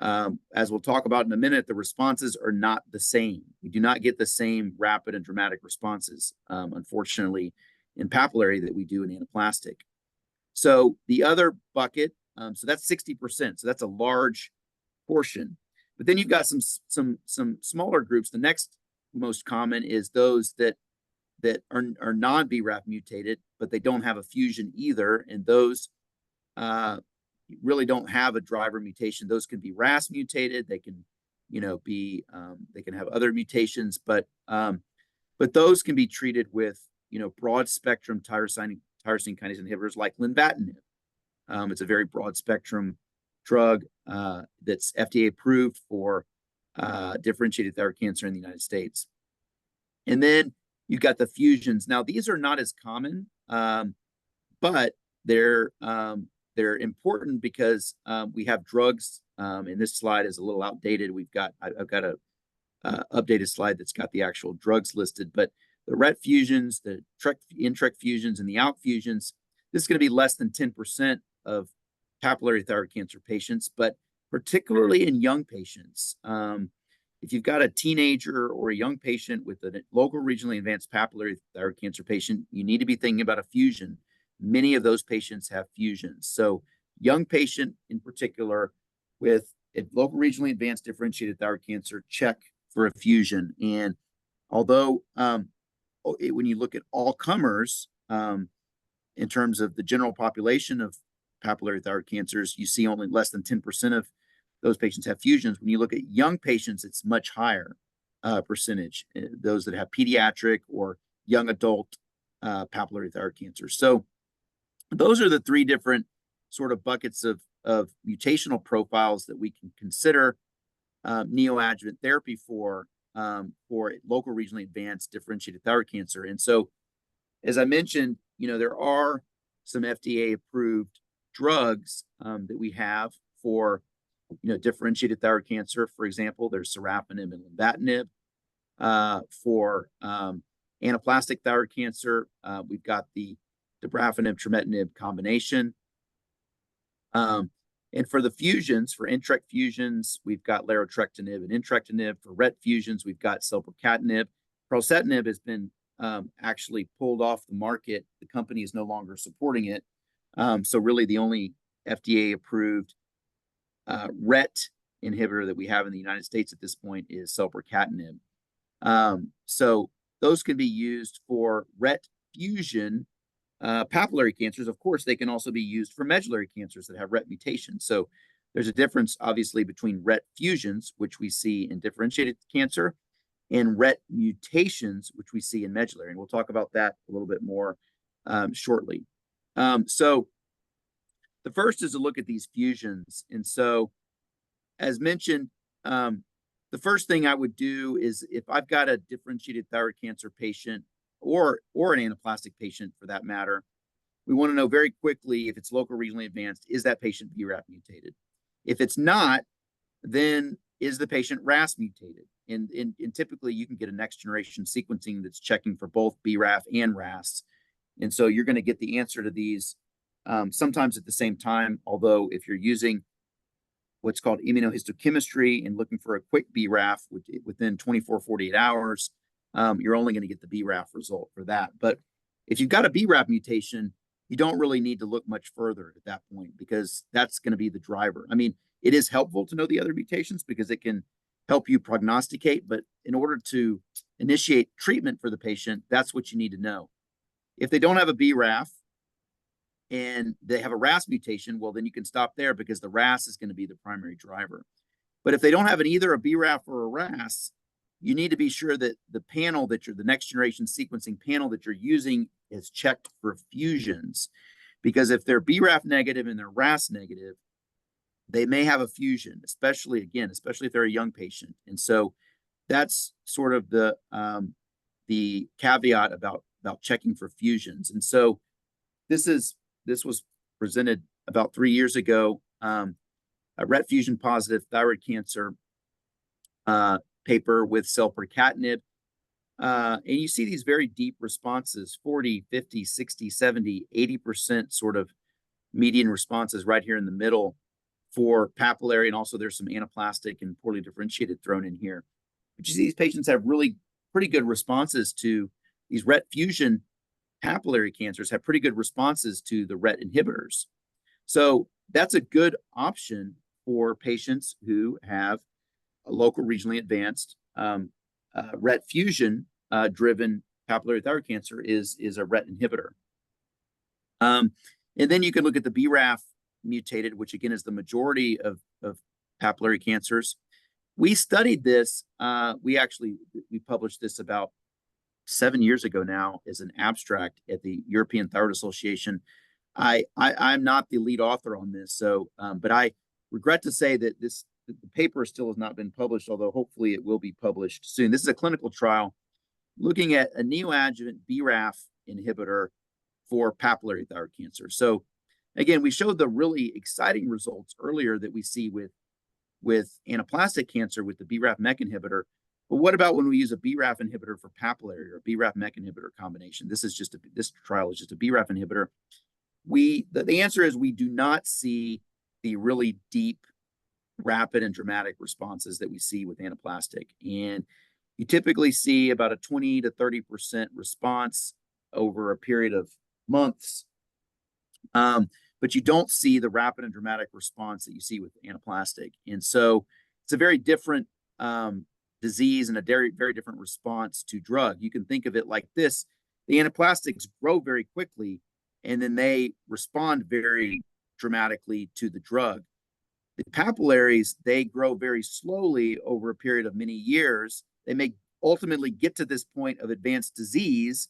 As we'll talk about in a minute, the responses are not the same. We do not get the same rapid and dramatic responses, unfortunately, in papillary that we do in anaplastic. So the other bucket, so that's 60%. So that's a large portion. But then you've got some smaller groups. The next most common is those that are non-BRAF mutated, but they don't have a fusion either, and those really don't have a driver mutation. Those can be RAS mutated. They can, they can have other mutations, but those can be treated with, broad spectrum tyrosine kinase inhibitors like lenvatinib. It's a very broad spectrum drug that's FDA approved for differentiated thyroid cancer in the United States. And then you've got the fusions. Now, these are not as common, but they're important because we have drugs, and this slide is a little outdated. I've got a updated slide that's got the actual drugs listed, but the RET fusions, the in-TREC fusions, and the ALK fusions, this is going to be less than 10% of papillary thyroid cancer patients, but particularly in young patients. If you've got a teenager or a young patient with a local regionally advanced papillary thyroid cancer patient, you need to be thinking about a fusion. Many of those patients have fusions. So young patient in particular with a local regionally advanced differentiated thyroid cancer, check for a fusion. And although when you look at all comers, in terms of the general population of papillary thyroid cancers, you see only less than 10% of those patients have fusions. When you look at young patients, it's much higher percentage, those that have pediatric or young adult papillary thyroid cancer. So those are the three different sort of buckets of mutational profiles that we can consider neoadjuvant therapy for local regionally advanced differentiated thyroid cancer. And so, as I mentioned, there are some FDA-approved drugs that we have for differentiated thyroid cancer. For example, there's sorafenib and lenvatinib. For anaplastic thyroid cancer, we've got the dabrafenib trametinib combination. And for the fusions, for in-TREC fusions, we've got larotrectinib and entrectinib. For RET fusions, we've got selpercatinib. Pralsetinib has been actually pulled off the market. The company is no longer supporting it. So really the only FDA-approved RET inhibitor that we have in the United States at this point is selpercatinib. So those can be used for RET fusion papillary cancers. Of course, they can also be used for medullary cancers that have RET mutations. So there's a difference, obviously, between RET fusions, which we see in differentiated cancer, and RET mutations, which we see in medullary. And we'll talk about that a little bit more shortly. So the first is to look at these fusions. And so, as mentioned, the first thing I would do is if I've got a differentiated thyroid cancer patient or an anaplastic patient for that matter, we want to know very quickly if it's local regionally advanced, is that patient BRAF mutated? If it's not, then is the patient RAS mutated? And typically you can get a next generation sequencing that's checking for both BRAF and RAS. And so you're going to get the answer to these sometimes at the same time, although if you're using what's called immunohistochemistry and looking for a quick BRAF within 24, 48 hours, you're only going to get the BRAF result for that. But if you've got a BRAF mutation, you don't really need to look much further at that point because that's going to be the driver. I mean, it is helpful to know the other mutations because it can help you prognosticate, but in order to initiate treatment for the patient, that's what you need to know. If they don't have a BRAF and they have a RAS mutation, well, then you can stop there because the RAS is going to be the primary driver. But if they don't have either a BRAF or a RAS, you need to be sure that the panel that the next generation sequencing panel that you're using is checked for fusions. Because if they're BRAF negative and they're RAS negative, they may have a fusion, especially if they're a young patient. And so that's sort of the caveat about checking for fusions. And so this was presented about 3 years ago, a RET fusion positive thyroid cancer paper with selpercatinib. And you see these very deep responses, 40, 50, 60, 70, 80% sort of median responses right here in the middle for papillary, and also there's some anaplastic and poorly differentiated thrown in here. But you see these patients have really pretty good responses to these RET fusion papillary cancers, have pretty good responses to the RET inhibitors. So that's a good option for patients who have a local regionally advanced RET fusion driven papillary thyroid cancer is a RET inhibitor. And then you can look at the BRAF mutated, which again is the majority of papillary cancers. We studied this. We published this about 7 years ago now as an abstract at the European Thyroid Association. I'm not the lead author on this, so but I regret to say that the paper still has not been published, although hopefully it will be published soon. This is a clinical trial looking at a neoadjuvant BRAF inhibitor for papillary thyroid cancer. So again, we showed the really exciting results earlier that we see with anaplastic cancer with the BRAF MEK inhibitor. But what about when we use a BRAF inhibitor for papillary or a BRAF MEK inhibitor combination? This trial is just a BRAF inhibitor. The answer is we do not see the really deep, rapid, and dramatic responses that we see with anaplastic. And you typically see about a 20 to 30% response over a period of months. But you don't see the rapid and dramatic response that you see with anaplastic. And so it's a very different disease and a very, very different response to drug. You can think of it like this. The anaplastics grow very quickly, and then they respond very dramatically to the drug. The papillaries, they grow very slowly over a period of many years. They may ultimately get to this point of advanced disease,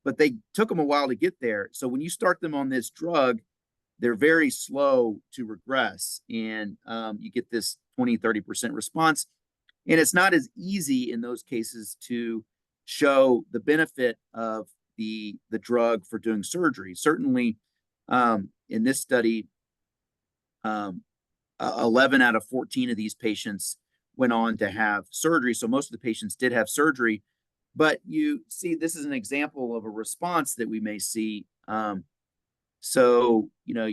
but they took them a while to get there. So when you start them on this drug, they're very slow to regress, and you get this 20, 30% response. And it's not as easy in those cases to show the benefit of the drug for doing surgery. Certainly, in this study, 11 out of 14 of these patients went on to have surgery. So most of the patients did have surgery. But you see, this is an example of a response that we may see. So, you know,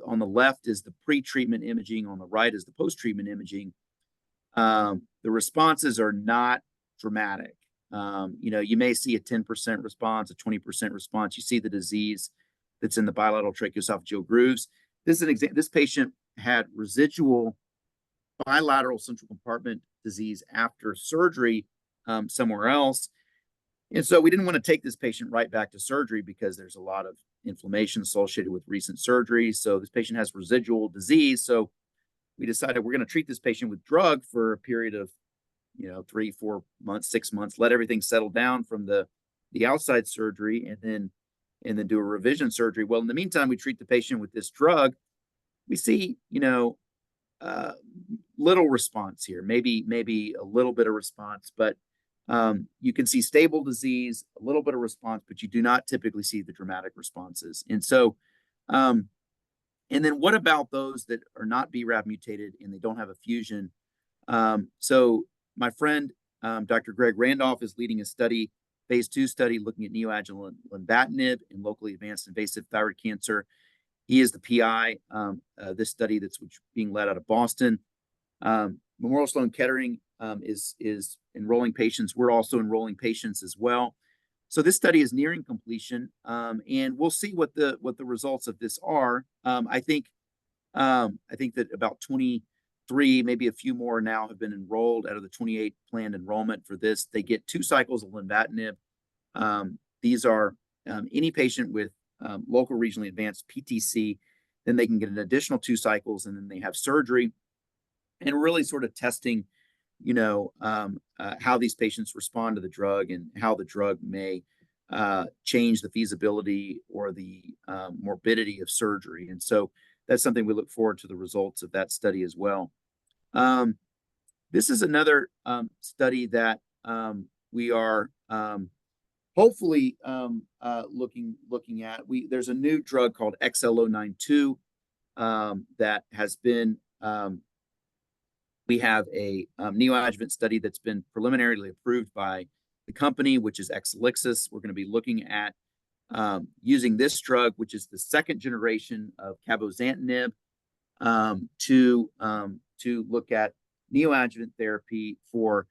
on the left is the pre-treatment imaging, on the right is the post-treatment imaging. The responses are not dramatic. You know, you may see a 10% response, a 20% response. You see the disease that's in the bilateral tracheoesophageal grooves. This is an example. This patient had residual bilateral central compartment disease after surgery somewhere else. And so we didn't want to take this patient right back to surgery because there's a lot of inflammation associated with recent surgery. So this patient has residual disease. So we decided we're going to treat this patient with drug for a period of, you know, 3, 4 months, 6 months, let everything settle down from the outside surgery, and then do a revision surgery. Well, in the meantime, we treat the patient with this drug. We see, you know, little response here, maybe a little bit of response, but you can see stable disease, a little bit of response, but you do not typically see the dramatic responses. And so, and then what about those that are not BRAF mutated and they don't have a fusion? So my friend, Dr. Greg Randolph, is leading a study, phase 2 study, looking at neoadjuvant lenvatinib in locally advanced invasive thyroid cancer. He is the PI, this study that's being led out of Boston. Memorial Sloan Kettering is enrolling patients. We're also enrolling patients as well. So this study is nearing completion, and we'll see what the results of this are. I think that about 23, maybe a few more now, have been enrolled out of the 28 planned enrollment for this. They get 2 cycles of lenvatinib. These are any patient with local regionally advanced PTC, then they can get an additional 2 cycles, and then they have surgery, and really sort of testing, you know, how these patients respond to the drug and how the drug may change the feasibility or the morbidity of surgery. And so that's something we look forward to the results of that study as well. This is another study that we are hopefully looking at. There's a new drug called XL092 that has been, we have a neoadjuvant study that's been preliminarily approved by the company, which is Exelixis. We're going to be looking at using this drug, which is the 2nd generation of cabozantinib, to look at neoadjuvant therapy for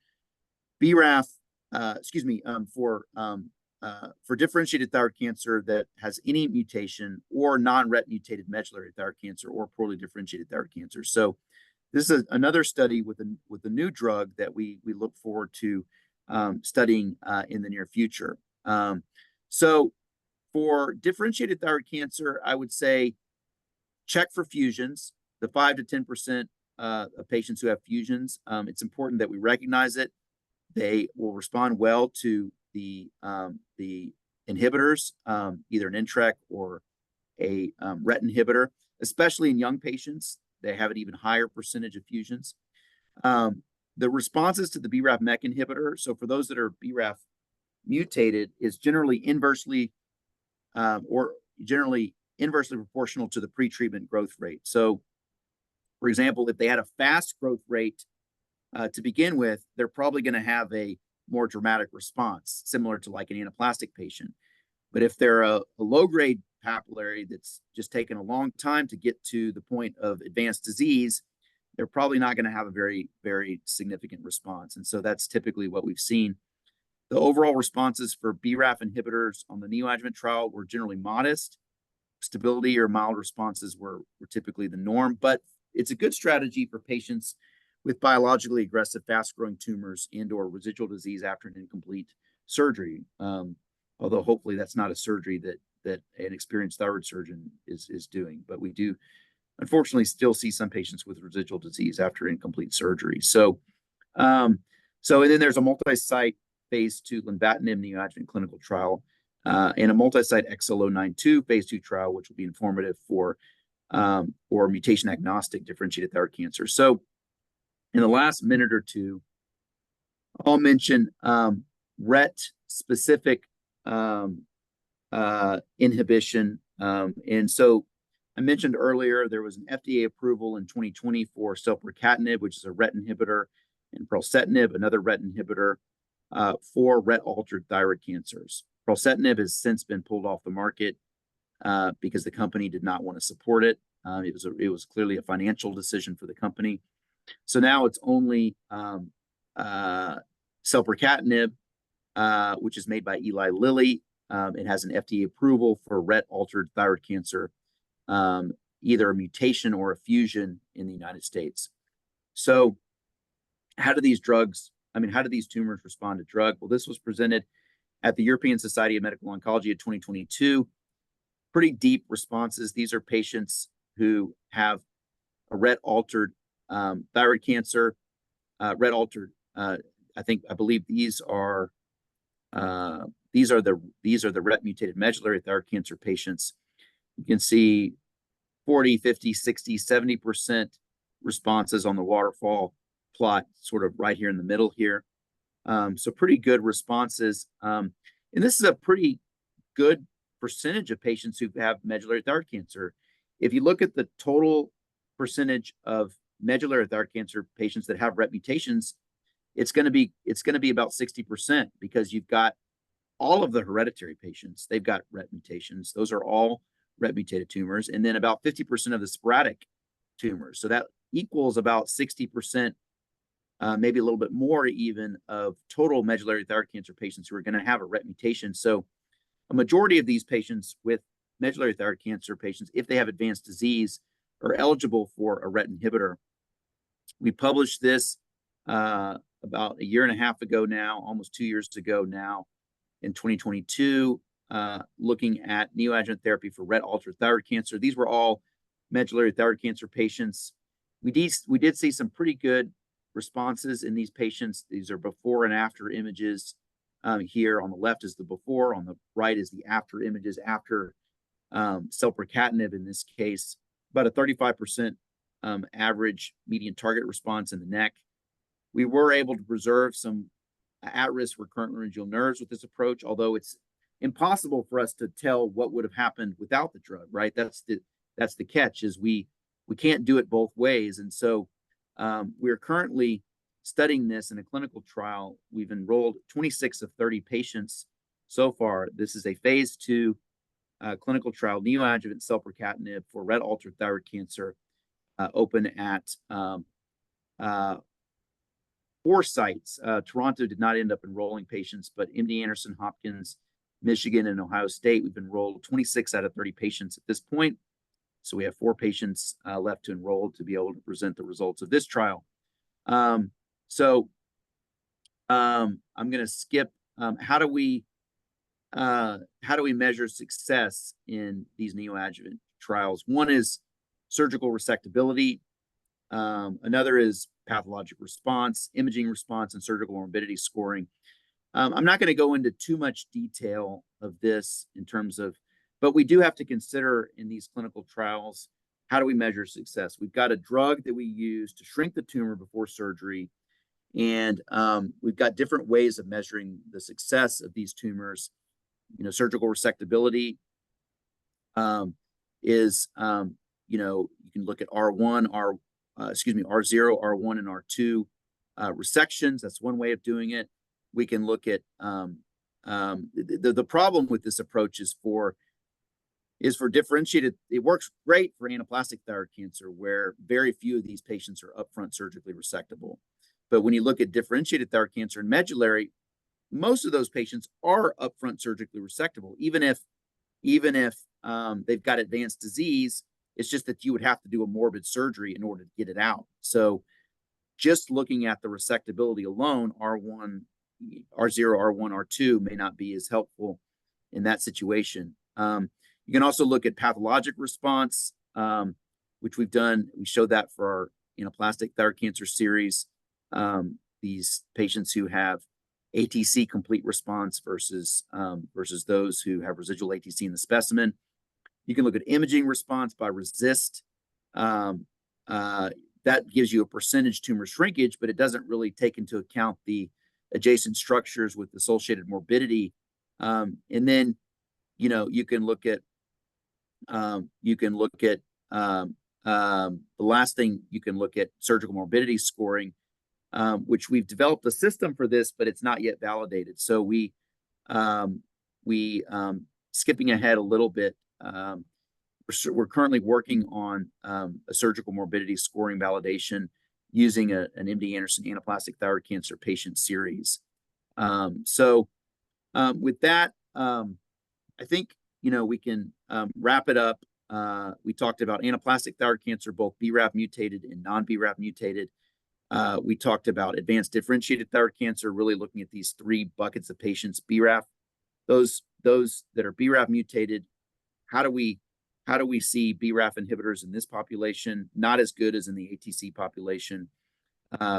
BRAF, for differentiated thyroid cancer that has any mutation, or non-RET mutated medullary thyroid cancer, or poorly differentiated thyroid cancer. So this is another study with a new drug that we look forward to studying in the near future. So for differentiated thyroid cancer, I would say check for fusions. The 5 to 10% of patients who have fusions, it's important that we recognize it. They will respond well to the inhibitors, either an NTRK or a RET inhibitor, especially in young patients. They have an even higher percentage of fusions. The responses to the BRAF MEK inhibitor, so for those that are BRAF mutated, is generally inversely proportional to the pretreatment growth rate. So, for example, if they had a fast growth rate to begin with, they're probably going to have a more dramatic response, similar to like an anaplastic patient. But if they're a low-grade papillary that's just taken a long time to get to the point of advanced disease, they're probably not going to have a very, very significant response. And so that's typically what we've seen. The overall responses for BRAF inhibitors on the neoadjuvant trial were generally modest. Stability or mild responses were typically the norm, but it's a good strategy for patients with biologically aggressive, fast-growing tumors and/or residual disease after an incomplete surgery. Although hopefully that's not a surgery that an experienced thyroid surgeon is doing, but we do unfortunately still see some patients with residual disease after incomplete surgery. So, and then there's a multi-site phase 2 lenvatinib neoadjuvant clinical trial and a multi-site XL092 phase 2 trial, which will be informative for mutation agnostic differentiated thyroid cancer. So, in the last minute or two, I'll mention RET specific inhibition. And so I mentioned earlier there was an FDA approval in 2020 for selpercatinib, which is a RET inhibitor, and pralsetinib, another RET inhibitor, for RET-altered thyroid cancers. Pralsetinib has since been pulled off the market because the company did not want to support it. It was clearly a financial decision for the company. So now it's only selpercatinib, which is made by Eli Lilly. It has an FDA approval for RET-altered thyroid cancer, either a mutation or a fusion in the United States. So how do these tumors respond to drug? Well, this was presented at the European Society of Medical Oncology in 2022. Pretty deep responses. These are patients who have a RET-altered thyroid cancer, RET-altered. I believe these are the RET mutated medullary thyroid cancer patients. You can see 40, 50, 60, 70% responses on the waterfall plot, sort of right here in the middle here. So pretty good responses. And this is a pretty good percentage of patients who have medullary thyroid cancer. If you look at the total percentage of medullary thyroid cancer patients that have RET mutations, it's going to be about 60%, because you've got all of the hereditary patients, they've got RET mutations. Those are all RET mutated tumors, and then about 50% of the sporadic tumors. So that equals about 60%, maybe a little bit more even, of total medullary thyroid cancer patients who are going to have a RET mutation. So a majority of these patients with medullary thyroid cancer patients, if they have advanced disease, are eligible for a RET inhibitor. We published this about a year and a half ago now, almost 2 years ago now, in 2022, looking at neoadjuvant therapy for RET-altered thyroid cancer. These were all medullary thyroid cancer patients. We did see some pretty good responses in these patients. These are before and after images. Here on the left is the before, on the right is the after images after selpercatinib in this case. About a 35% average median target response in the neck. We were able to preserve some at-risk recurrent laryngeal nerves with this approach, although it's impossible for us to tell what would have happened without the drug, right? That's the catch, is we can't do it both ways. And so we're currently studying this in a clinical trial. We've enrolled 26 of 30 patients so far. This is a phase 2 clinical trial, neoadjuvant selpercatinib for RET-altered thyroid cancer, open at 4 sites. Toronto did not end up enrolling patients, but MD Anderson, Hopkins, Michigan, and Ohio State, we've enrolled 26 out of 30 patients at this point. So we have 4 patients left to enroll to be able to present the results of this trial. I'm going to skip. How do we measure success in these neoadjuvant trials? One is surgical resectability. Another is pathologic response, imaging response, and surgical morbidity scoring. I'm not going to go into too much detail of this in terms of, but we do have to consider in these clinical trials, how do we measure success? We've got a drug that we use to shrink the tumor before surgery. And we've got different ways of measuring the success of these tumors. You know, surgical resectability is, you know, you can look at R1, R0, R1, and R2 resections. That's one way of doing it. We can look at the problem with this approach is for differentiated. It works great for anaplastic thyroid cancer, where very few of these patients are upfront surgically resectable. But when you look at differentiated thyroid cancer and medullary, most of those patients are upfront surgically resectable, even if they've got advanced disease. It's just that you would have to do a morbid surgery in order to get it out. So just looking at the resectability alone, R1, R0, R1, R2 may not be as helpful in that situation. You can also look at pathologic response, which we've done. We showed that for our anaplastic thyroid cancer series. These patients who have ATC complete response versus those who have residual ATC in the specimen. You can look at imaging response by RECIST. That gives you a percentage tumor shrinkage, but it doesn't really take into account the adjacent structures with associated morbidity. And then, you know, you can look at the last thing, you can look at surgical morbidity scoring, which we've developed a system for this, but it's not yet validated. So we skipping ahead a little bit, we're currently working on a surgical morbidity scoring validation using an MD Anderson anaplastic thyroid cancer patient series. With that, I think, you know, we can wrap it up. We talked about anaplastic thyroid cancer, both BRAF mutated and non-BRAF mutated. We talked about advanced differentiated thyroid cancer, really looking at these three buckets of patients. BRAF, those that are BRAF mutated, how do we see BRAF inhibitors in this population? Not as good as in the ATC population.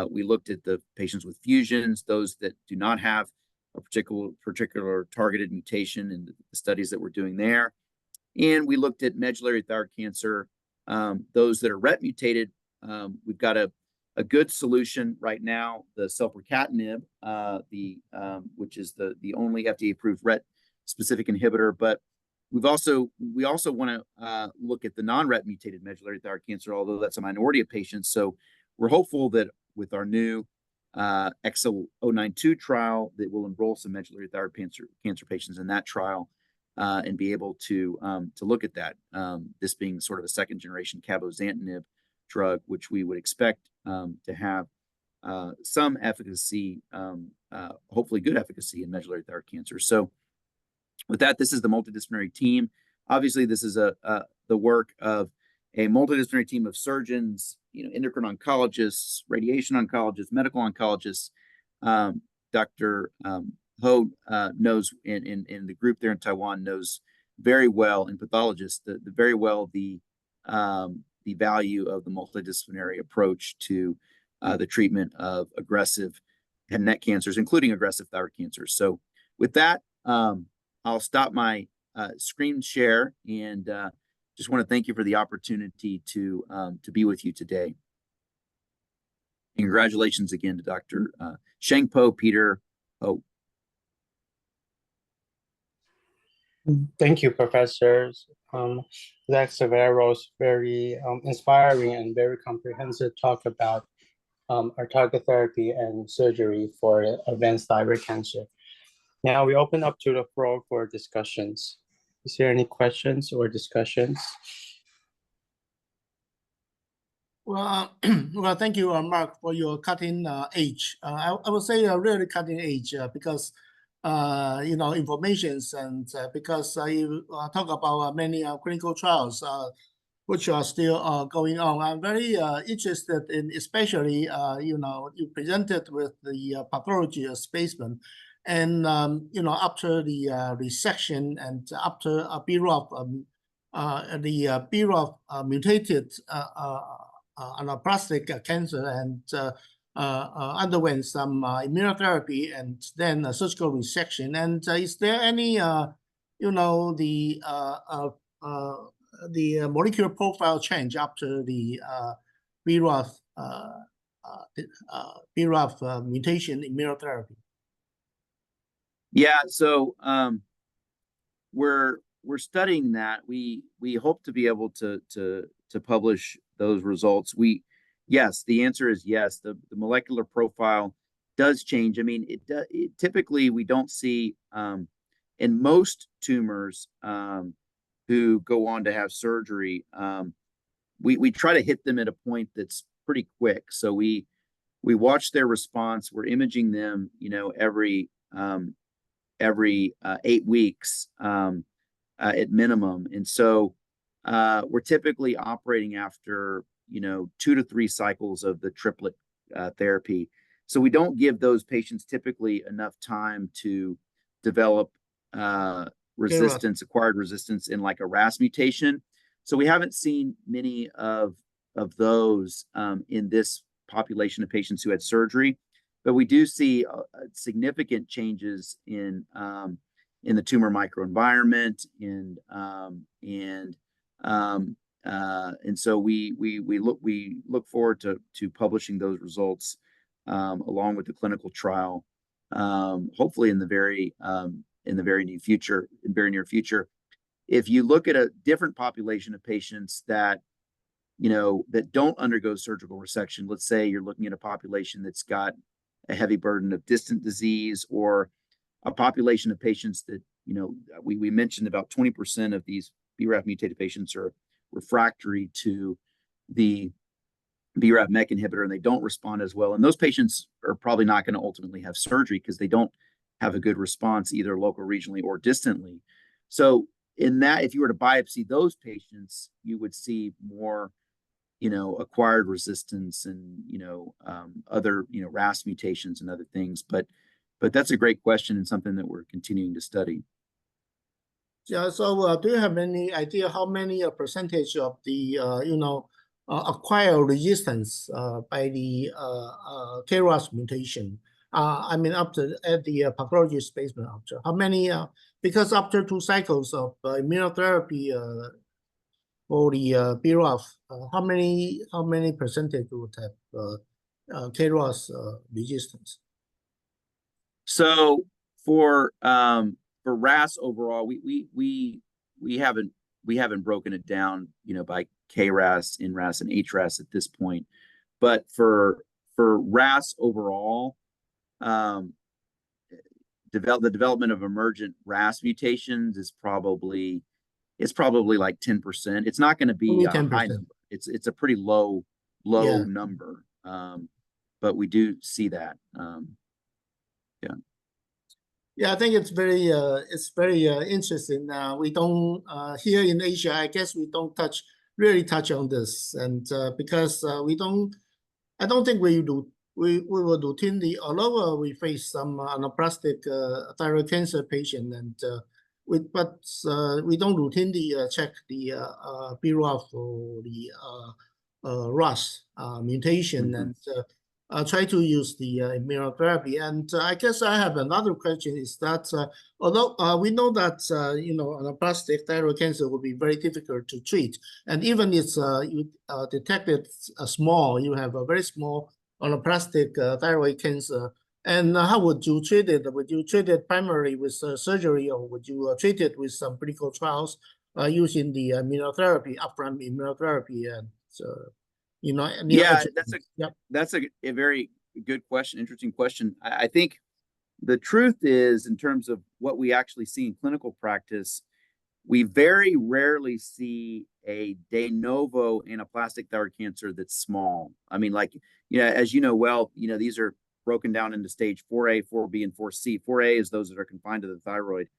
We looked at the patients with fusions, those that do not have a particular targeted mutation in the studies that we're doing there. And we looked at medullary thyroid cancer, those that are RET mutated. We've got a good solution right now, the selpercatinib, which is the only FDA-approved RET-specific inhibitor. But we also want to look at the non-RET mutated medullary thyroid cancer, although that's a minority of patients. So we're hopeful that with our new XL092 trial, that will enroll some medullary thyroid cancer patients in that trial, and be able to look at that. This being sort of a second generation cabozantinib drug, which we would expect to have some efficacy, hopefully good efficacy in medullary thyroid cancer. So with that, this is the multidisciplinary team. Obviously, this is the work of a multidisciplinary team of surgeons, you know, endocrine oncologists, radiation oncologists, medical oncologists. Dr. Ho knows in the group there in Taiwan knows very well, and pathologists very well the value of the multidisciplinary approach to the treatment of aggressive head and neck cancers, including aggressive thyroid cancer. So with that, I'll stop my screen share and just want to thank you for the opportunity to be with you today. And congratulations again to Dr. Sheng-Po, Peter Ho. Thank you, professors. Zach Zafereo's very inspiring and very comprehensive talk about our target therapy and surgery for advanced thyroid cancer. Now we open up to the floor for discussions. Is there any questions or discussions? Well, well, thank you, Mark, for your cutting edge. I would say really cutting edge because you know, informations, and because you talk about many clinical trials which are still going on. I'm very interested in, especially you know, you presented with the pathology of specimen, and you know, after the resection and after a BRAF, the BRAF mutated anaplastic cancer, and underwent some immunotherapy and then surgical resection. And is there any, you know, the molecular profile change after the BRAF mutation immunotherapy? Yeah, so we're studying that. We hope to be able to publish those results. Yes, the answer is yes. The molecular profile does change. I mean, typically we don't see in most tumors who go on to have surgery. We try to hit them at a point that's pretty quick. So we watch their response. We're imaging them, you know, every 8 weeks at minimum. And so we're typically operating after, you know, 2 to 3 cycles of the triplet therapy. So we don't give those patients typically enough time to develop resistance, acquired resistance in like a RAS mutation. So we haven't seen many of those in this population of patients who had surgery, but we do see significant changes in the tumor microenvironment, and so we look forward to publishing those results along with the clinical trial, hopefully in the very near future. If you look at a different population of patients that, you know, that don't undergo surgical resection, let's say you're looking at a population that's got a heavy burden of distant disease, or a population of patients that, you know, we mentioned about 20% of these BRAF mutated patients are refractory to the BRAF MEK inhibitor and they don't respond as well. And those patients are probably not going to ultimately have surgery because they don't have a good response either local, regionally, or distantly. So in that, if you were to biopsy those patients, you would see more, you know, acquired resistance and, you know, other, you know, RAS mutations and other things. But that's a great question and something that we're continuing to study. Yeah. So do you have any idea how many percentage of the, you know, acquired resistance by the KRAS mutation? I mean, at the pathologist basement after how many? Because after 2 cycles of immunotherapy for the BRAF, how many percentage would have KRAS resistance? So for RAS overall, we haven't broken it down, you know, by KRAS, NRAS, and HRAS at this point. But for RAS overall, the development of emergent RAS mutations is probably like 10%. It's not going to be a high number. It's a pretty low number. But we do see that. Yeah. Yeah, I think it's very interesting. We don't here in Asia, I guess we don't really touch on this, and because I don't think we will routinely, although we face some anaplastic thyroid cancer patient, and but we don't routinely check the BRAF or the RAS mutation, and try to use the immunotherapy. And I guess I have another question is that although we know that you know, anaplastic thyroid cancer will be very difficult to treat, and even if you detected small, you have a very small anaplastic thyroid cancer, and how would you treat it? Would you treat it primarily with surgery, or would you treat it with some clinical trials using the immunotherapy, upfront immunotherapy? And you know, yeah, that's a very good question, interesting question. I think the truth is, in terms of what we actually see in clinical practice, we very rarely see a de novo anaplastic thyroid cancer that's small. I mean, like, you know, as you know well, you know, these are broken down into stage 4A, 4B, and 4C. 4A is those that are confined to the thyroid.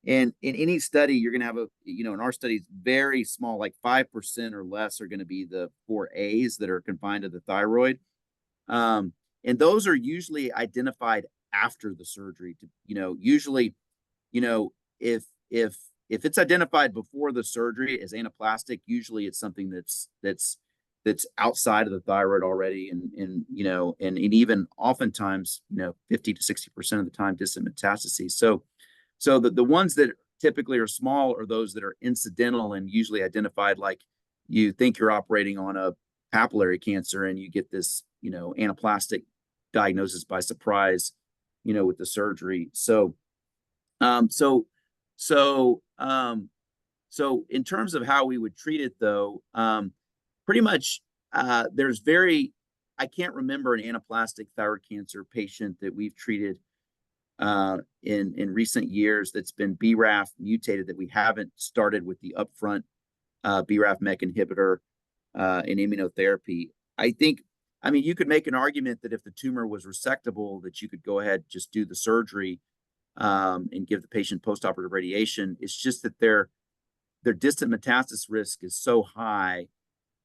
And in any study, you're going to have you know, in our studies, very small, like 5% or less are going to be the 4As that are confined to the thyroid. And those are usually identified after the surgery. You know, usually, you know, if it's identified before the surgery as anaplastic, usually it's something that's that's outside of the thyroid already, and you know, and even oftentimes, you know, 50 to 60% of the time, distant metastases. So the ones that typically are small are those that are incidental and usually identified, like you think you're operating on a papillary cancer and you get this, you know, anaplastic diagnosis by surprise, you know, with the surgery. So in terms of how we would treat it, though, pretty much there's I can't remember an anaplastic thyroid cancer patient that we've treated in recent years that's been BRAF mutated that we haven't started with the upfront BRAF MEK inhibitor in immunotherapy. I mean, you could make an argument that if the tumor was resectable, that you could go ahead, just do the surgery and give the patient postoperative radiation. It's just that their distant metastasis risk is so high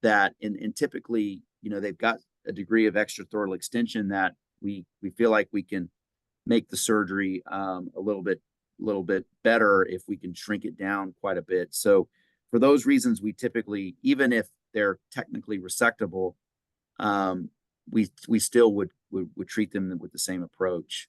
that, and typically, you know, they've got a degree of extrathoroidal extension that we feel like we can make the surgery a little bit better if we can shrink it down quite a bit. So for those reasons, we typically, even if they're technically resectable, we still would treat them with the same approach.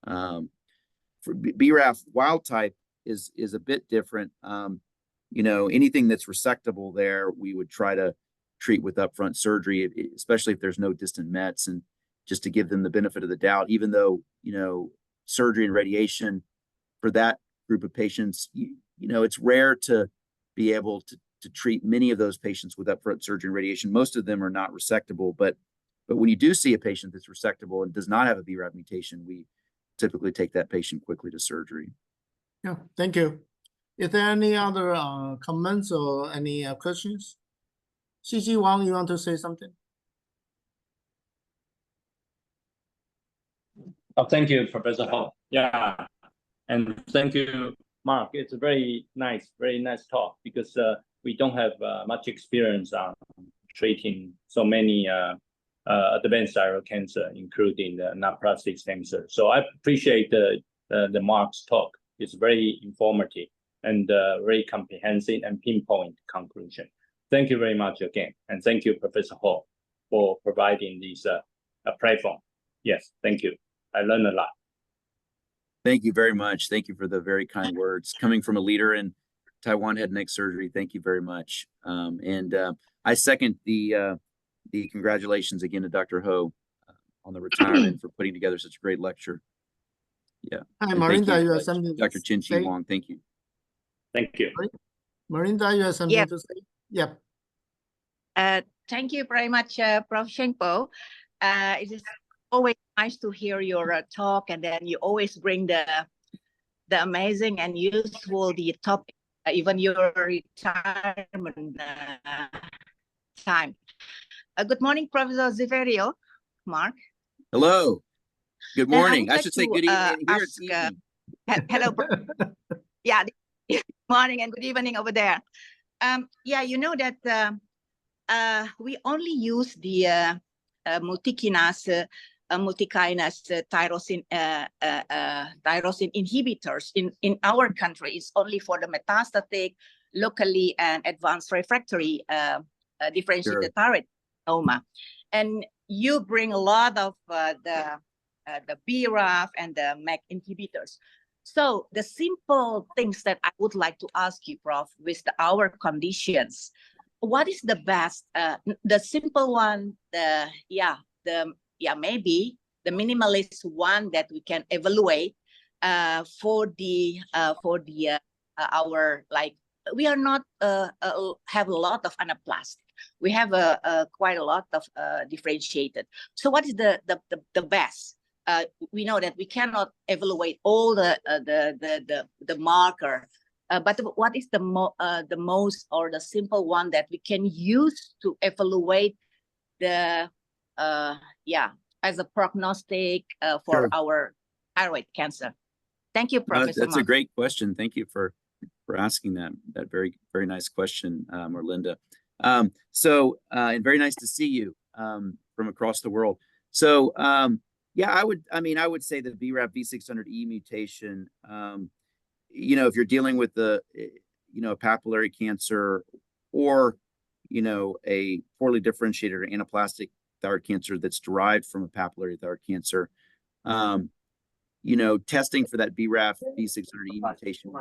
For BRAF wild type is a bit different. You know, anything that's resectable there, we would try to treat with upfront surgery, especially if there's no distant mets, and just to give them the benefit of the doubt, even though, you know, surgery and radiation for that group of patients, you know, it's rare to be able to treat many of those patients with upfront surgery and radiation. Most of them are not resectable, but when you do see a patient that's resectable and does not have a BRAF mutation, we typically take that patient quickly to surgery. Yeah, thank you. Is there any other comments or any questions? CC Wang, you want to say something? Oh, thank you, Professor Ho. Yeah, and thank you, Mark. It's a very nice talk, because we don't have much experience on treating so many advanced thyroid cancer, including the non-prostate cancer. So I appreciate the Mark's talk. It's very informative and very comprehensive and pinpoint conclusion. Thank you very much again, and thank you, Professor Ho, for providing this platform. Yes, thank you. I learned a lot. Thank you very much. Thank you for the very kind words. Coming from a leader in Taiwan head and neck surgery, thank you very much. And I second the congratulations again to Dr. Ho on the retirement for putting together such a great lecture. Yeah. Hi, And Marinda, you have something to Dr. Chin Chi say? Wong, thank you. Thank you. Marinda, you have something to say? Yep. Thank you very much, Prof. Sheng-Po. It is always nice to hear your talk, and then you always bring the amazing and useful topic, even your retirement time. Good morning, Professor Zafereo. Mark. Hello. Good morning. I should say good evening. Here it's ask, evening. Hello. Yeah, good morning and good evening over there. Yeah, you know that we only use the multikinase tyrosine inhibitors in our country. It's only for the metastatic, locally and advanced refractory differentiated thyroid carcinoma. And you bring a lot of the BRAF and the MEK inhibitors. So the simple things that I would like to ask you, Prof, with our conditions, what is the best, the simple one, maybe the minimalist one that we can evaluate for our, like, we are not have a lot of anaplastic. We have quite a lot of differentiated. So what is the best? We know that we cannot evaluate all the marker, but what is the most or the simple one that we can use to evaluate the as a prognostic for our thyroid cancer? Thank you, Professor. That's a great question. Thank you for asking that very, very nice question, Merlinda. And very nice to see you from across the world. So yeah, I would say the BRAF V600E mutation, you know, if you're dealing with the, you know, papillary cancer, or, you know, a poorly differentiated or anaplastic thyroid cancer that's derived from a papillary thyroid cancer, you know, testing for that BRAF V600E mutation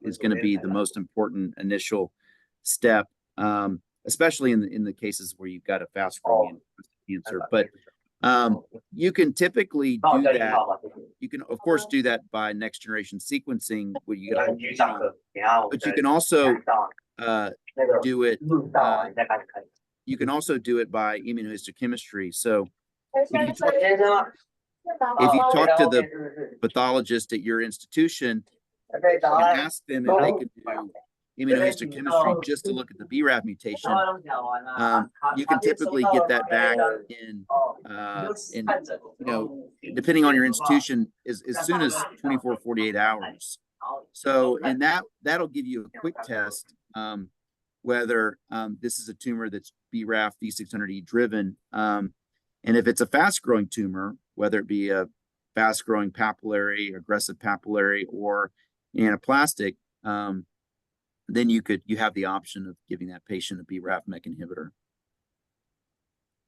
is going to be the most important initial step, especially in the cases where you've got a fast growing cancer. But you can typically do that. You can, of course, do that by next generation sequencing, where you get a whole genome, but you can also do it. You can also do it by immunohistochemistry. So if you talk to the pathologist at your institution and ask them if they could do immunohistochemistry just to look at the BRAF mutation, you can typically get that back in you know, depending on your institution, as soon as 24, 48 hours. So, and that'll give you a quick test whether this is a tumor that's BRAF V600E driven. And if it's a fast growing tumor, whether it be a fast growing papillary, aggressive papillary, or anaplastic, then you have the option of giving that patient a BRAF MEK inhibitor.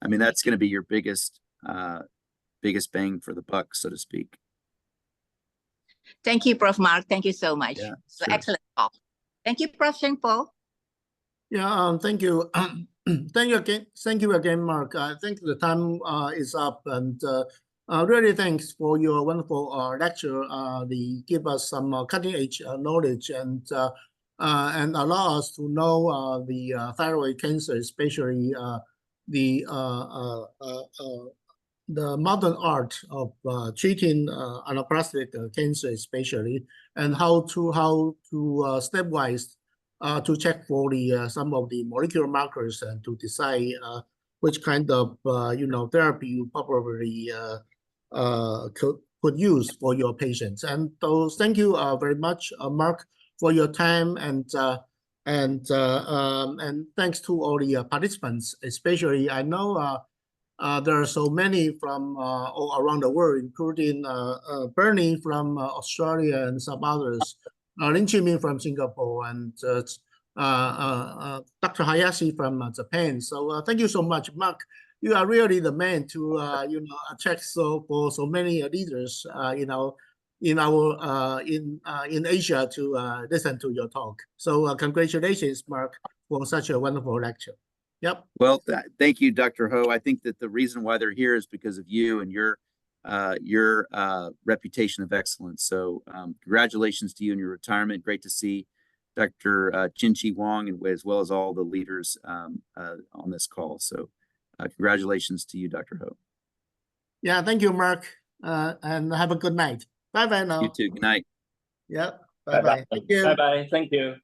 I mean, that's going to be your biggest bang for the buck, so to speak. Thank you, Prof. Mark. Thank you so much. Yeah, So sure. excellent talk. Thank you, Prof. Sheng-Po. Yeah, thank you. Thank you again, Mark. I think the time is up, and really thanks for your wonderful lecture. They give us some cutting-edge knowledge and allow us to know the thyroid cancer, especially the modern art of treating anaplastic cancer, especially, and how to stepwise to check for the some of the molecular markers and to decide which kind of therapy you probably could use for your patients. And so thank you very much, Mark, for your time, and thanks to all the participants. Especially, I know there are so many from all around the world, including Bernie from Australia and some others. Lin Chimin from Singapore, and Dr. Hayashi from Japan. So thank you so much, Mark. You are really the man to attract for so many leaders in Asia to listen to your talk. So congratulations, Mark, for such a wonderful lecture. Yep. Well, thank you, Dr. Ho. I think that the reason why they're here is because of you and your reputation of excellence. So congratulations to you in your retirement. Great to see Dr. Chin-Chi Wong, and as well as all the leaders on this call. So congratulations to you, Dr. Ho. Yeah, thank you, Mark, and have a good night. Bye-bye now. You too. Good night. Yeah, bye-bye. Thank you. Bye-bye. Thank you.